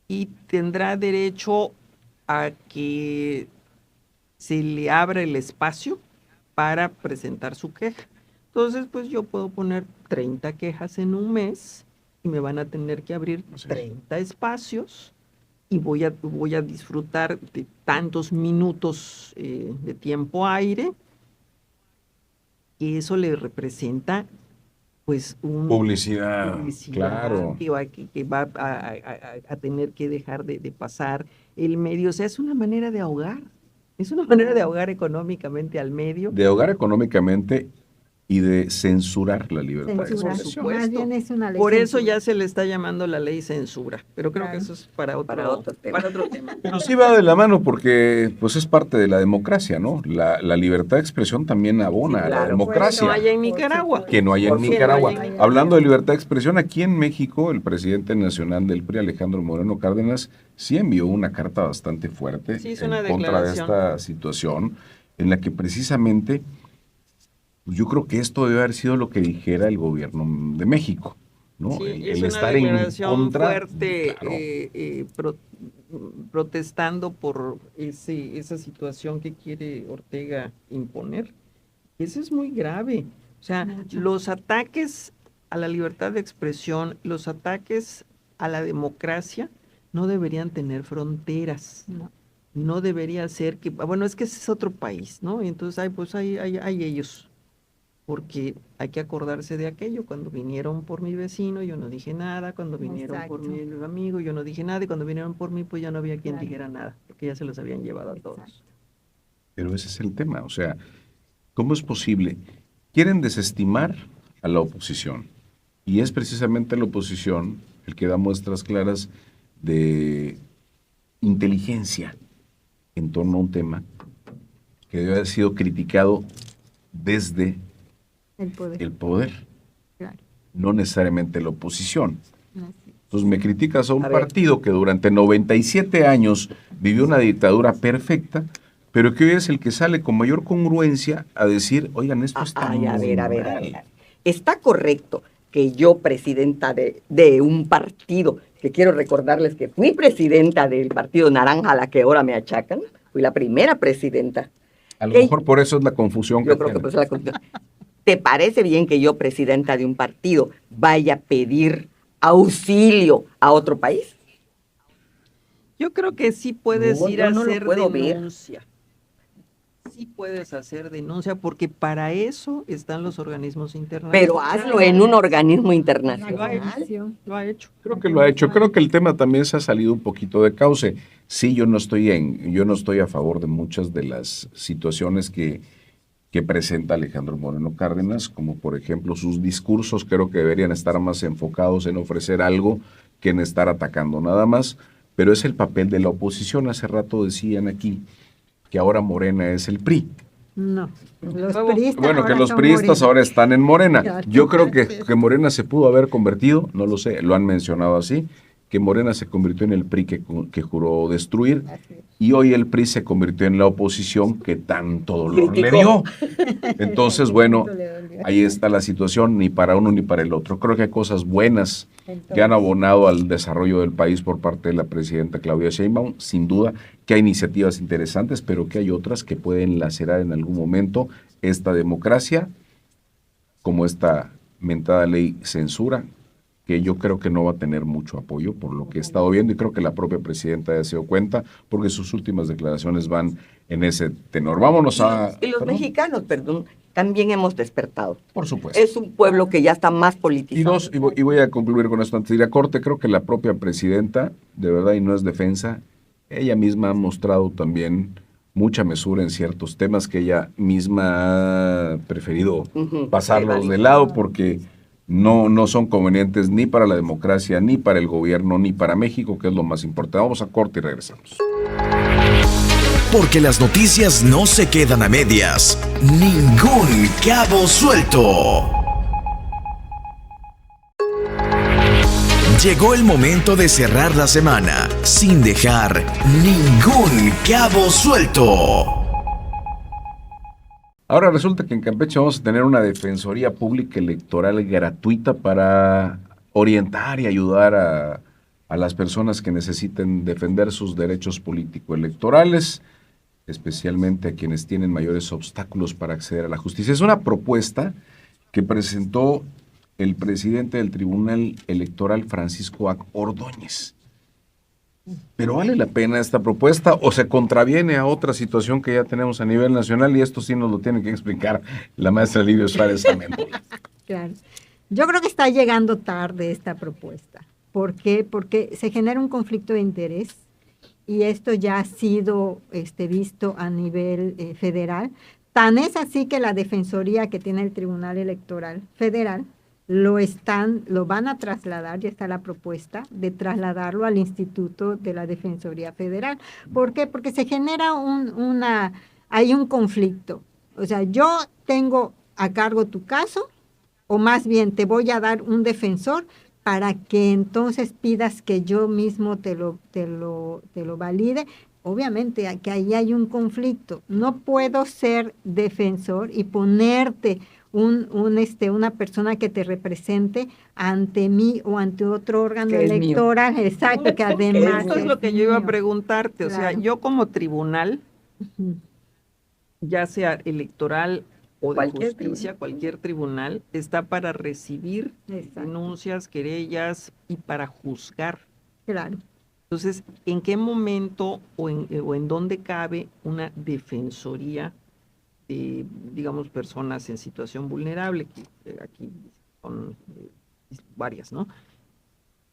y tendrá derecho a que se le abra el espacio para presentar su queja. Entonces, pues yo puedo poner 30 quejas en un mes y me van a tener que abrir 30 espacios y voy a disfrutar de tantos minutos de tiempo aire, y eso le representa pues publicidad, claro, que va a tener que dejar de pasar el medio. O sea, es una manera de ahogar económicamente al medio. De ahogar económicamente y de censurar la libertad de Censura. expresión. Más bien es una ley Por eso censura. ya se le está llamando la ley censura, pero creo que eso es para otro tema. Pero sí va de la mano porque pues es parte de la democracia, ¿no? La libertad de expresión también abona a la claro. democracia. Que no haya en Nicaragua. Que no haya en Porque no Nicaragua. haya en Hablando de libertad de expresión, aquí en México, el presidente nacional del PRI, Alejandro Moreno Cárdenas, sí envió una carta bastante fuerte Sí, hizo una en contra de declaración. esta situación, en la que precisamente, pues, yo creo que esto debe haber sido lo que dijera el gobierno de México, ¿no? Sí, el es una estar en declaración contra, fuerte, claro. protestando por esa situación que quiere Ortega imponer. Eso es muy grave. O sea, Mucho. los ataques a la libertad de expresión, los ataques a la democracia, no deberían tener fronteras. No. No debería ser que, bueno, es que ese es otro país, ¿no? Y entonces, hay ellos. Porque hay que acordarse de aquello. Cuando vinieron por mi vecino, yo no dije nada. Cuando vinieron por mi amigo, yo no dije nada. Y cuando vinieron por mí, pues ya no había quien Claro. dijera nada, porque ya se los habían llevado a todos. Pero ese es el tema, o sea, ¿cómo es posible? Quieren desestimar a la oposición y es precisamente la oposición el que da muestras claras de inteligencia en torno a un tema que debe haber sido criticado desde El poder. el poder, Claro. no necesariamente la oposición. Así. Entonces me criticas a un A ver. partido que durante 97 años vivió una dictadura perfecta, pero que hoy es el que sale con mayor congruencia a decir, oigan, esto está Ay, muy a ver. mal. Está correcto que yo, presidenta de un partido, que quiero recordarles que fui presidenta del Partido Naranja, a la que ahora me achacan, fui la primera presidenta. A lo ¿Qué? mejor por eso es la confusión Yo que creo que tienen. por eso la confusión. ¿Te parece bien que yo, presidenta de un partido, vaya a pedir auxilio a otro país? Yo creo que sí puedes No, ir yo a no lo hacer puedo ver. denuncia. Sí puedes hacer denuncia, porque para eso están los organismos internacionales. Pero hazlo en un organismo internacional. Lo ha hecho. Creo que lo ha hecho. Creo que el tema también se ha salido un poquito de cauce. Sí, yo no estoy a favor de muchas de las situaciones que presenta Alejandro Moreno Cárdenas, como por ejemplo sus discursos. Creo que deberían estar más enfocados en ofrecer algo que en estar atacando nada más, pero es el papel de la oposición. Hace rato decían aquí que ahora Morena es el PRI. No. Los Luego, priistas Bueno, que ahora los son priistas Morena. ahora están en Morena. Claro. Yo creo que Morena se pudo haber convertido, no lo sé, lo han mencionado así, que Morena se convirtió en el PRI que juró destruir, Así es. y hoy el PRI se convirtió en la oposición que tanto dolor le dio. Entonces, bueno, ahí está la situación, ni para uno ni para el otro. Creo que hay cosas buenas que han abonado al desarrollo del país por parte de la presidenta Claudia Sheinbaum, sin duda que hay iniciativas interesantes, pero que hay otras que pueden lacerar en algún momento esta democracia, como esta mentada ley censura, que yo creo que no va a tener mucho apoyo por lo que he estado viendo, y creo que la propia presidenta ya se dio cuenta, porque sus últimas declaraciones van en ese tenor. Vámonos a... Y los ¿Perdón? mexicanos, también hemos despertado. Por supuesto. Es un pueblo que ya está más politizado. Y voy a concluir con esto antes de ir a corte. Creo que la propia presidenta, de verdad, y no es defensa, ella misma ha mostrado también mucha mesura en ciertos temas que ella misma ha preferido pasarlos de lado porque no son convenientes ni para la democracia, ni para el gobierno, ni para México, que es lo más importante. Vamos a corte y regresamos. Porque las noticias no se quedan a medias. Ningún cabo suelto. Llegó el momento de cerrar la semana sin dejar ningún cabo suelto. Ahora resulta que en Campeche vamos a tener una defensoría pública electoral gratuita para orientar y ayudar a las personas que necesiten defender sus derechos político-electorales, especialmente a quienes tienen mayores obstáculos para acceder a la justicia. Es una propuesta que presentó el presidente del Tribunal Electoral, Francisco A. Ordóñez. ¿Pero vale la pena esta propuesta o se contraviene a otra situación que ya tenemos a nivel nacional? Y esto sí nos lo tiene que explicar la maestra Livia Suárez Amendola. Claro. Yo creo que está llegando tarde esta propuesta. ¿Por qué? Porque se genera un conflicto de interés y esto ya ha sido visto a nivel federal, Tan es así que la defensoría que tiene el Tribunal Electoral Federal lo van a trasladar, ya está la propuesta de trasladarlo al Instituto de la Defensoría Federal. ¿Por qué? Porque se genera hay un conflicto. O sea, yo tengo a cargo tu caso, o más bien te voy a dar un defensor para que entonces pidas que yo mismo te lo valide. Obviamente que ahí hay un conflicto. No puedo ser defensor y ponerte una persona que te represente ante mí o ante otro órgano electoral, exacto, que además Esto es lo que yo iba a preguntarte, o sea, Claro. yo como tribunal, Ujú. ya sea electoral o de Cualquier justicia, tribunal. cualquier tribunal, está para recibir Exacto. denuncias, querellas y para juzgar. Claro. Entonces, ¿en qué momento o en dónde cabe una defensoría de, digamos, personas en situación vulnerable? Que aquí son varias, ¿no?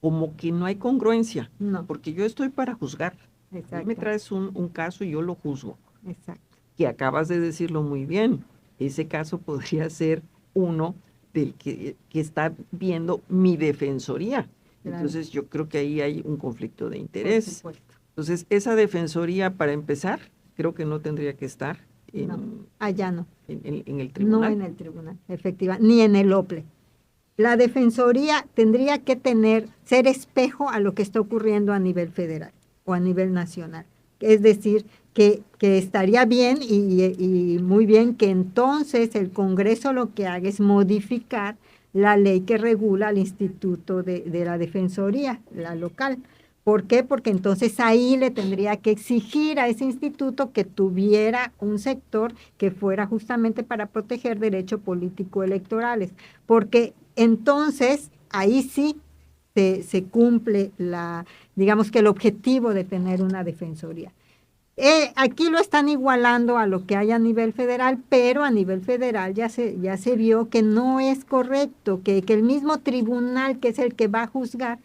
Como que no hay congruencia, No. porque yo estoy para juzgar. A mí Exacto. me traes un caso y yo lo juzgo. Exacto. Que acabas de decirlo muy bien. Ese caso podría ser uno del que está viendo mi defensoría. Claro. Entonces yo creo que ahí hay un conflicto de interés. Por supuesto. Entonces esa defensoría, para empezar, creo que no tendría que estar No, allá no. en el tribunal. No en el tribunal, efectivamente, ni en el OPLE. La defensoría tendría que ser espejo a lo que está ocurriendo a nivel federal o a nivel nacional. Es decir, que estaría bien y muy bien que entonces el Congreso lo que haga es modificar la ley que regula al Instituto de la Defensoría, la local. ¿Por qué? Porque entonces ahí le tendría que exigir a ese instituto que tuviera un sector que fuera justamente para proteger derechos político-electorales. Porque entonces ahí sí se cumple digamos que el objetivo de tener una defensoría. Aquí lo están igualando a lo que hay a nivel federal, pero a nivel federal ya se vio que no es correcto, que el mismo tribunal, que es el que va a juzgar,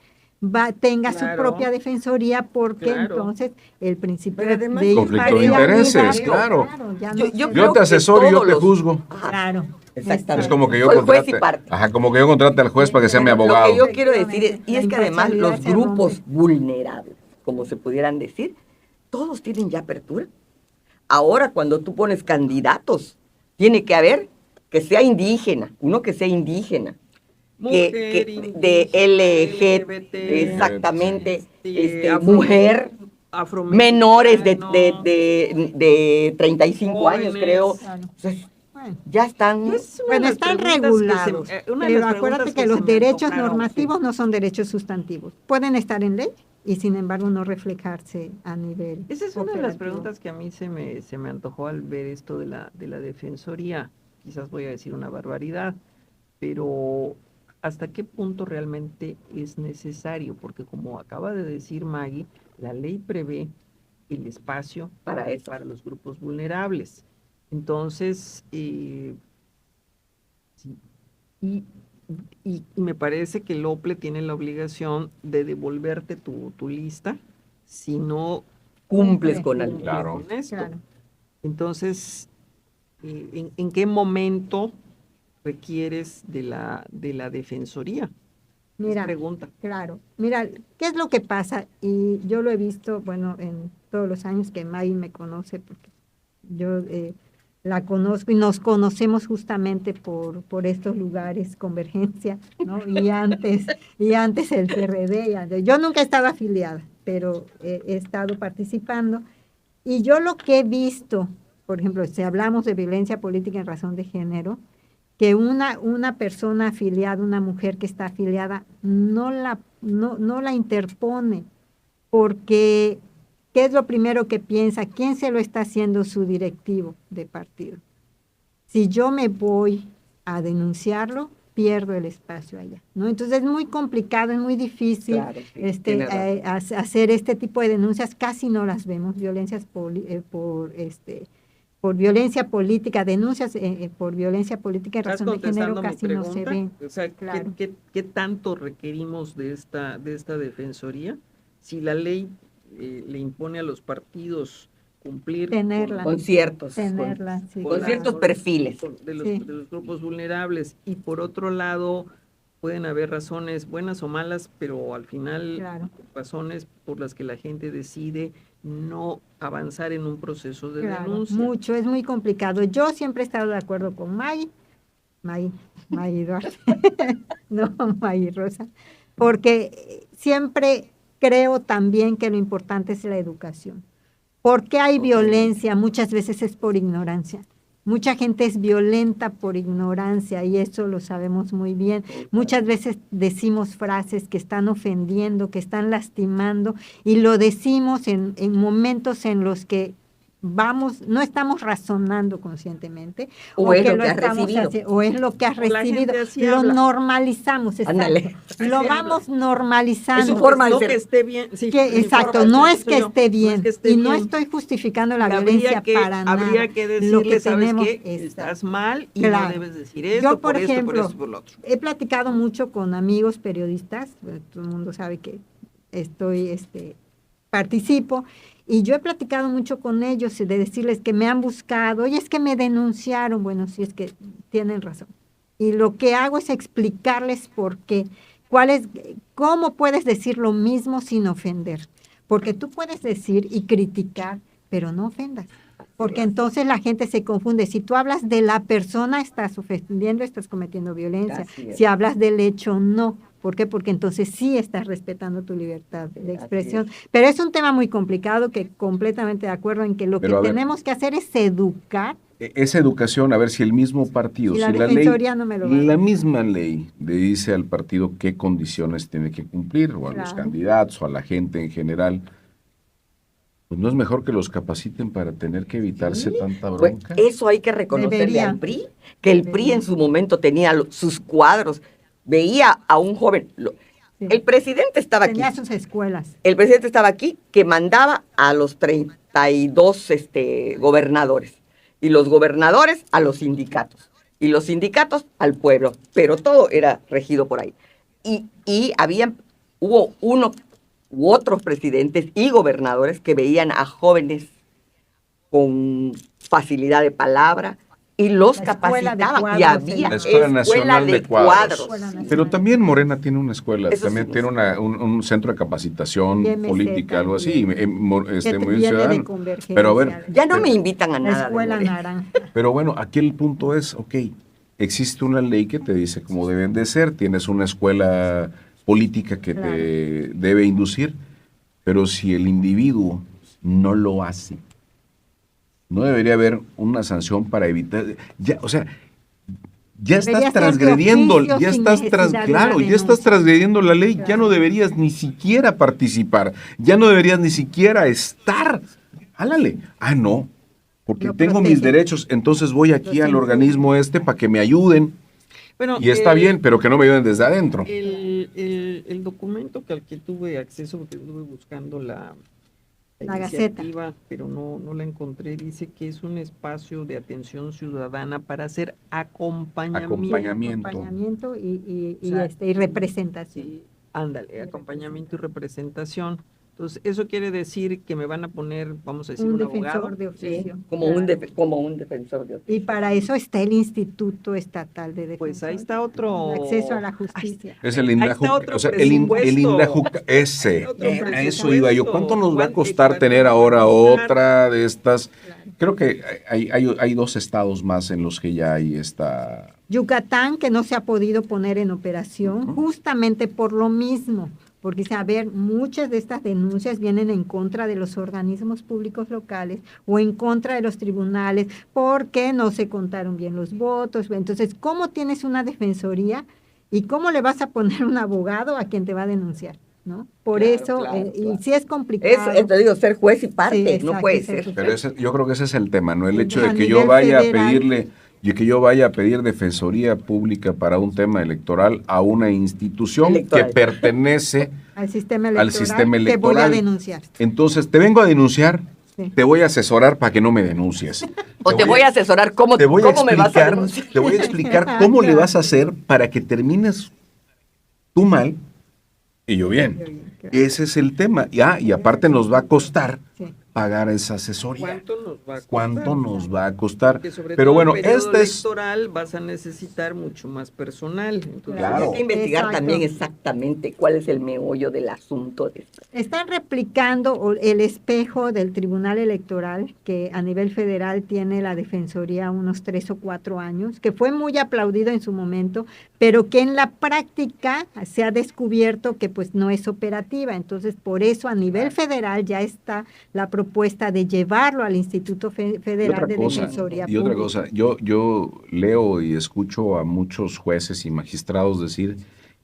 tenga su propia defensoría, porque entonces el principio de conflicto de intereses, claro. Yo te asesoro y yo te juzgo. Claro. Exactamente. Es como que yo Soy juez y contrate, parte. como que yo contrate al juez para que sea mi abogado. Lo que yo quiero decir es, y es que además imparcialidad los se grupos rompe. vulnerables, como se pudieran decir, todos tienen ya apertura. Ahora, cuando tú pones candidatos, tiene que haber que sea indígena, uno que sea indígena, Mujer, de LG, LGBT, exactamente, afro- mujer, afroamericano, menores de 35 años, jóvenes. creo. Claro. O sea, Bueno. ya están. Es una de Bueno, las están preguntas que regulados, una de las pero acuérdate preguntas que se los me derechos antojaron, normativos sí. no son derechos sustantivos. Pueden estar en ley y sin embargo no reflejarse a nivel Esa es una de las operativo. preguntas que a mí se me antojó al ver esto de la defensoría. Quizás voy a decir una barbaridad, pero ¿hasta qué punto realmente es necesario? Porque como acaba de decir Maggie, la ley prevé el espacio Para eso. para los grupos vulnerables. Entonces, sí, y me parece que el OPLE tiene la obligación de devolverte tu lista si no Cumples con cumple algo. Claro. con esto. Claro. Entonces, ¿en qué momento requieres de la defensoría? Mira, Pregunta. claro. Mira, ¿qué es lo que pasa? Y yo lo he visto, bueno, en todos los años que Maggie me conoce, porque yo la conozco y nos conocemos justamente por estos lugares, Convergencia, ¿no? Y antes el PRD. Yo nunca he estado afiliada, pero he estado participando. Y yo lo que he visto, por ejemplo, si hablamos de violencia política en razón de género, que una persona afiliada, una mujer que está afiliada, no la interpone, porque ¿qué es lo primero que piensa? ¿Quién se lo está haciendo su directivo de partido? Si yo me voy a denunciarlo, pierdo el espacio allá, ¿no? Entonces es muy complicado, es muy difícil, Claro, sí, tiene razón. hacer este tipo de denuncias, casi no las vemos, por violencia política, denuncias por violencia política en ¿Estás razón de género contestando mi casi no se pregunta? ven. O sea, Claro. ¿qué tanto requerimos de esta defensoría? Si la ley le impone a los partidos cumplir Tenerla. Con ciertos, Tenerla, sí, con ciertos perfiles. de los, Sí. de los grupos vulnerables. Y por otro lado, pueden haber razones buenas o malas, pero al final Claro. razones por las que la gente decide no avanzar en un proceso de Claro, denuncia. mucho, es muy complicado. Yo siempre he estado de acuerdo con Maggie Duarte, no Maggie Rosa, porque siempre creo también que lo importante es la educación. ¿Por qué hay violencia? Muchas veces es por ignorancia. Mucha gente es violenta por ignorancia y eso lo sabemos muy bien. Muchas veces decimos frases que están ofendiendo, que están lastimando y lo decimos en momentos en los que no estamos razonando conscientemente O es que lo que has recibido. o es lo que has O la recibido. gente así Lo habla. normalizamos, exacto. Ándale. Lo Así vamos normalizando. Es su forma de No ser. que esté bien. Sí, Que, mi exacto, forma de no ser es que soy yo, esté bien, no es que esté y no bien. estoy justificando la Y violencia para nada. habría que decirle, Lo que ¿sabes tenemos qué? es- Estás mal y Claro. no debes decir esto, Yo, por por esto, ejemplo, por esto, por lo otro. he platicado mucho con amigos periodistas, todo el mundo sabe que participo, y yo he platicado mucho con ellos de decirles que me han buscado, oye, es que me denunciaron, bueno, sí es que tienen razón. Y lo que hago es explicarles por qué, cómo puedes decir lo mismo sin ofender, porque tú puedes decir y criticar, pero no ofendas. Porque entonces la gente se confunde. Si tú hablas de la persona, estás ofendiendo, estás cometiendo violencia. Así es. Si hablas del hecho, no. ¿Por qué? Porque entonces sí estás respetando tu libertad de Así expresión. Pero es un tema muy complicado que completamente de acuerdo en que lo Pero, que a ver, tenemos que hacer es educar. Esa educación, a ver si el mismo partido, Y la si la ley, Defensoría no me lo va a la dar. misma ley le dice al partido qué condiciones tiene que cumplir, o a los Claro. candidatos, o a la gente en general, pues no es mejor que los capaciten para tener que evitarse tanta Pues, bronca. eso hay que reconocerle Debería. al PRI, que el PRI en su momento tenía sus cuadros, veía a un joven. Sí. El presidente estaba aquí. Tenía sus escuelas. El presidente estaba aquí que mandaba a los 32 gobernadores y los gobernadores a los sindicatos y los sindicatos al pueblo, pero todo era regido por ahí. Y hubo uno u otros presidentes y gobernadores que veían a jóvenes con facilidad de palabra y los La escuela de capacitaba y cuadros, había La Escuela Nacional de Cuadros. Escuela Nacional. Pero también Morena tiene una escuela, Eso también sí. tiene un centro de capacitación Y MZ política, algo así, también. Movimiento viene de Ciudadano. Convergencia. Pero a ver, Ya no me invitan a La nada. de escuela Morena. naranja. pero bueno, aquí el punto es, ok, existe una ley que te dice cómo deben de ser, tienes una escuela política que Claro. te debe inducir, pero si el individuo no lo hace, no debería haber una sanción para evitar, ya, o sea, ya Debería estás ser de transgrediendo, oficio, ya sin estás necesidad de una claro, ya estás denuncia. transgrediendo la ley, ya Claro. no deberías ni siquiera participar, ya no deberías ni siquiera estar. Álale. Ah, no, porque Lo tengo mis protege. derechos, entonces voy aquí Los al impide. organismo para que me ayuden. Bueno, Y está bien, pero que no me ayuden desde adentro. El documento al que tuve acceso, porque estuve buscando la Gaceta. iniciativa, pero no la encontré, dice que es un espacio de atención ciudadana para hacer acompañamiento. Acompañamiento y O sea, y representación. Sí, ándale, acompañamiento y representación. Entonces, eso quiere decir que me van a poner, vamos a decir, Un un defensor abogado. de oficio. Como un defensor de oficio. Y para eso está el Instituto Estatal de Defensa. Pues ahí está otro. El acceso a la justicia. Es el Ahí INDAJU, está otro o sea, el presupuesto. INDAJU, ese, Hay otro a eso presupuesto. iba yo. ¿Cuánto nos va a costar ¿Cuánto tener va a ahora costar? otra de estas? Claro. Creo que hay 2 estados más en los que ya hay esta. Yucatán, que no se ha podido poner en operación, justamente por lo mismo, porque, a ver, muchas de estas denuncias vienen en contra de los organismos públicos locales o en contra de los tribunales, porque no se contaron bien los votos. Entonces, ¿cómo tienes una defensoría y cómo le vas a poner un abogado a quien te va a denunciar? ¿No? Por Claro, eso, claro, y claro. sí es complicado. Te digo, ser juez y parte, Sí, no exacto, puede ser ser. Pero yo creo que ese es el tema, ¿no? El Sí, hecho de a que yo nivel vaya federal. a pedirle, y que yo vaya a pedir defensoría pública para un tema electoral a una institución Electoral. que pertenece al sistema al electoral, sistema te voy a electoral. denunciar. Entonces, te vengo a denunciar, Sí. te voy a asesorar para que no me denuncies. O te voy a asesorar cómo te voy a me vas a explicar, denunciar. te voy a explicar cómo le vas a hacer para que termines tú mal y yo bien. Yo bien, claro. Ese es el tema. Y aparte nos va a costar Sí. pagar esa asesoría? ¿Cuánto nos va a costar? Porque sobre Pero todo bueno, en periodo este es... electoral vas a necesitar mucho más personal. Entonces, Claro. Hay que investigar Exacto. también exactamente cuál es el meollo del asunto de esto. Están replicando el espejo del Tribunal Electoral, que a nivel federal tiene la Defensoría unos 3 o 4 años, que fue muy aplaudido en su momento, pero que en la práctica se ha descubierto que pues no es operativa. Entonces, por eso a nivel federal ya está la propuesta de llevarlo al Instituto Federal de Defensoría Y otra Pública. cosa, yo leo y escucho a muchos jueces y magistrados decir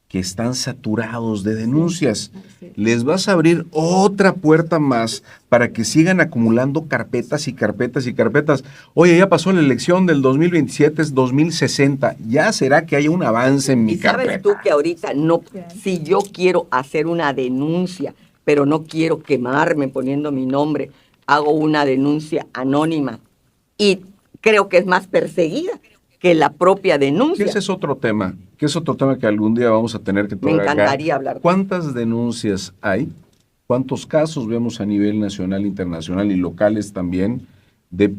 que están saturados de denuncias. Sí. Les vas a abrir otra puerta más para que sigan acumulando carpetas y carpetas y carpetas. Oye, ya pasó la elección del 2027, es 2060. ¿Ya será que haya un avance en mi Y sabes carpeta? tú que ahorita no, Claro. si yo quiero hacer una denuncia, pero no quiero quemarme poniendo mi nombre, hago una denuncia anónima y creo que es más perseguida que la propia Que denuncia. ese es otro tema, que algún día vamos a tener que Me tocar acá. encantaría hablar. ¿Cuántas denuncias hay? ¿Cuántos casos vemos a nivel nacional, internacional y locales también de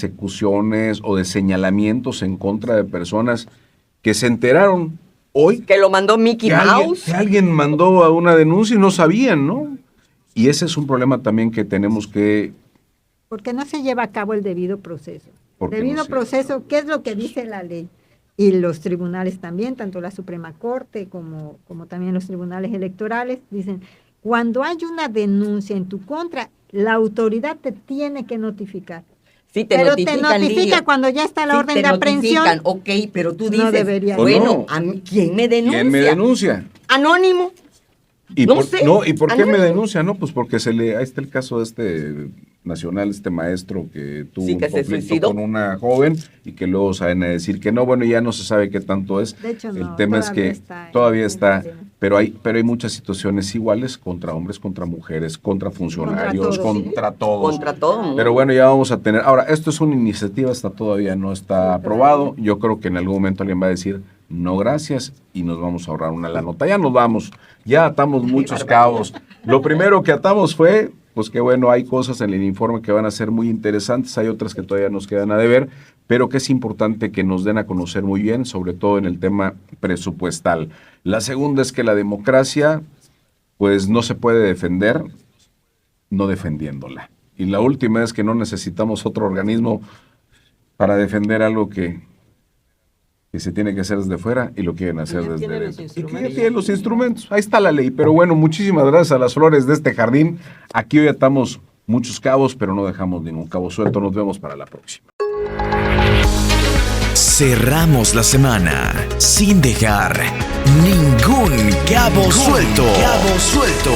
persecuciones o de señalamientos en contra de personas que se enteraron hoy Que lo mandó Mickey Mouse. que alguien mandó a una denuncia y no sabían, ¿no? Y ese es un problema también que tenemos que... Porque no se lleva a cabo el debido proceso. Porque Debido no se- proceso, ¿qué es lo que dice la ley? Y los tribunales también, tanto la Suprema Corte como también los tribunales electorales, dicen, cuando hay una denuncia en tu contra, la autoridad te tiene que notificar. Sí, te Pero notifican, te notifica Lidia. cuando ya está la Sí, orden te de aprehensión. notifican, ok, pero tú No dices, debería. bueno, ¿O no? ¿a mí quién me denuncia? ¿Quién me denuncia? Anónimo. ¿Y No por, sé, no, ¿y por qué me anónimo. denuncia? No, pues porque ahí está el caso de este nacional, este maestro que tuvo Sí, un que se conflicto suicidó. con una joven y que luego saben a decir que no, bueno, ya no se sabe qué tanto es. De hecho, El no, tema es todavía que está en- todavía en está, condena. pero hay muchas situaciones iguales contra hombres, contra mujeres, contra funcionarios, todos. contra todos. Contra todo mundo. Pero bueno, ya vamos a tener. Ahora, esto es una iniciativa, todavía no está aprobado. Yo creo que en algún momento alguien va a decir no gracias y nos vamos a ahorrar una la nota. Ya nos vamos, ya atamos muchos cabos. Lo primero que atamos fue, pues que bueno, hay cosas en el informe que van a ser muy interesantes, hay otras que todavía nos quedan a deber, pero que es importante que nos den a conocer muy bien, sobre todo en el tema presupuestal. La segunda es que la democracia, pues no se puede defender no defendiéndola. Y la última es que no necesitamos otro organismo para defender algo que se tiene que hacer desde fuera y lo quieren hacer ya desde tiene los dentro. Y que ya instrumentos. tiene los instrumentos. Ahí está la ley. Pero bueno, muchísimas gracias a las flores de este jardín. Aquí hoy atamos muchos cabos, pero no dejamos ningún cabo suelto. Nos vemos para la próxima. Cerramos la semana sin dejar ningún cabo suelto. Cabo suelto.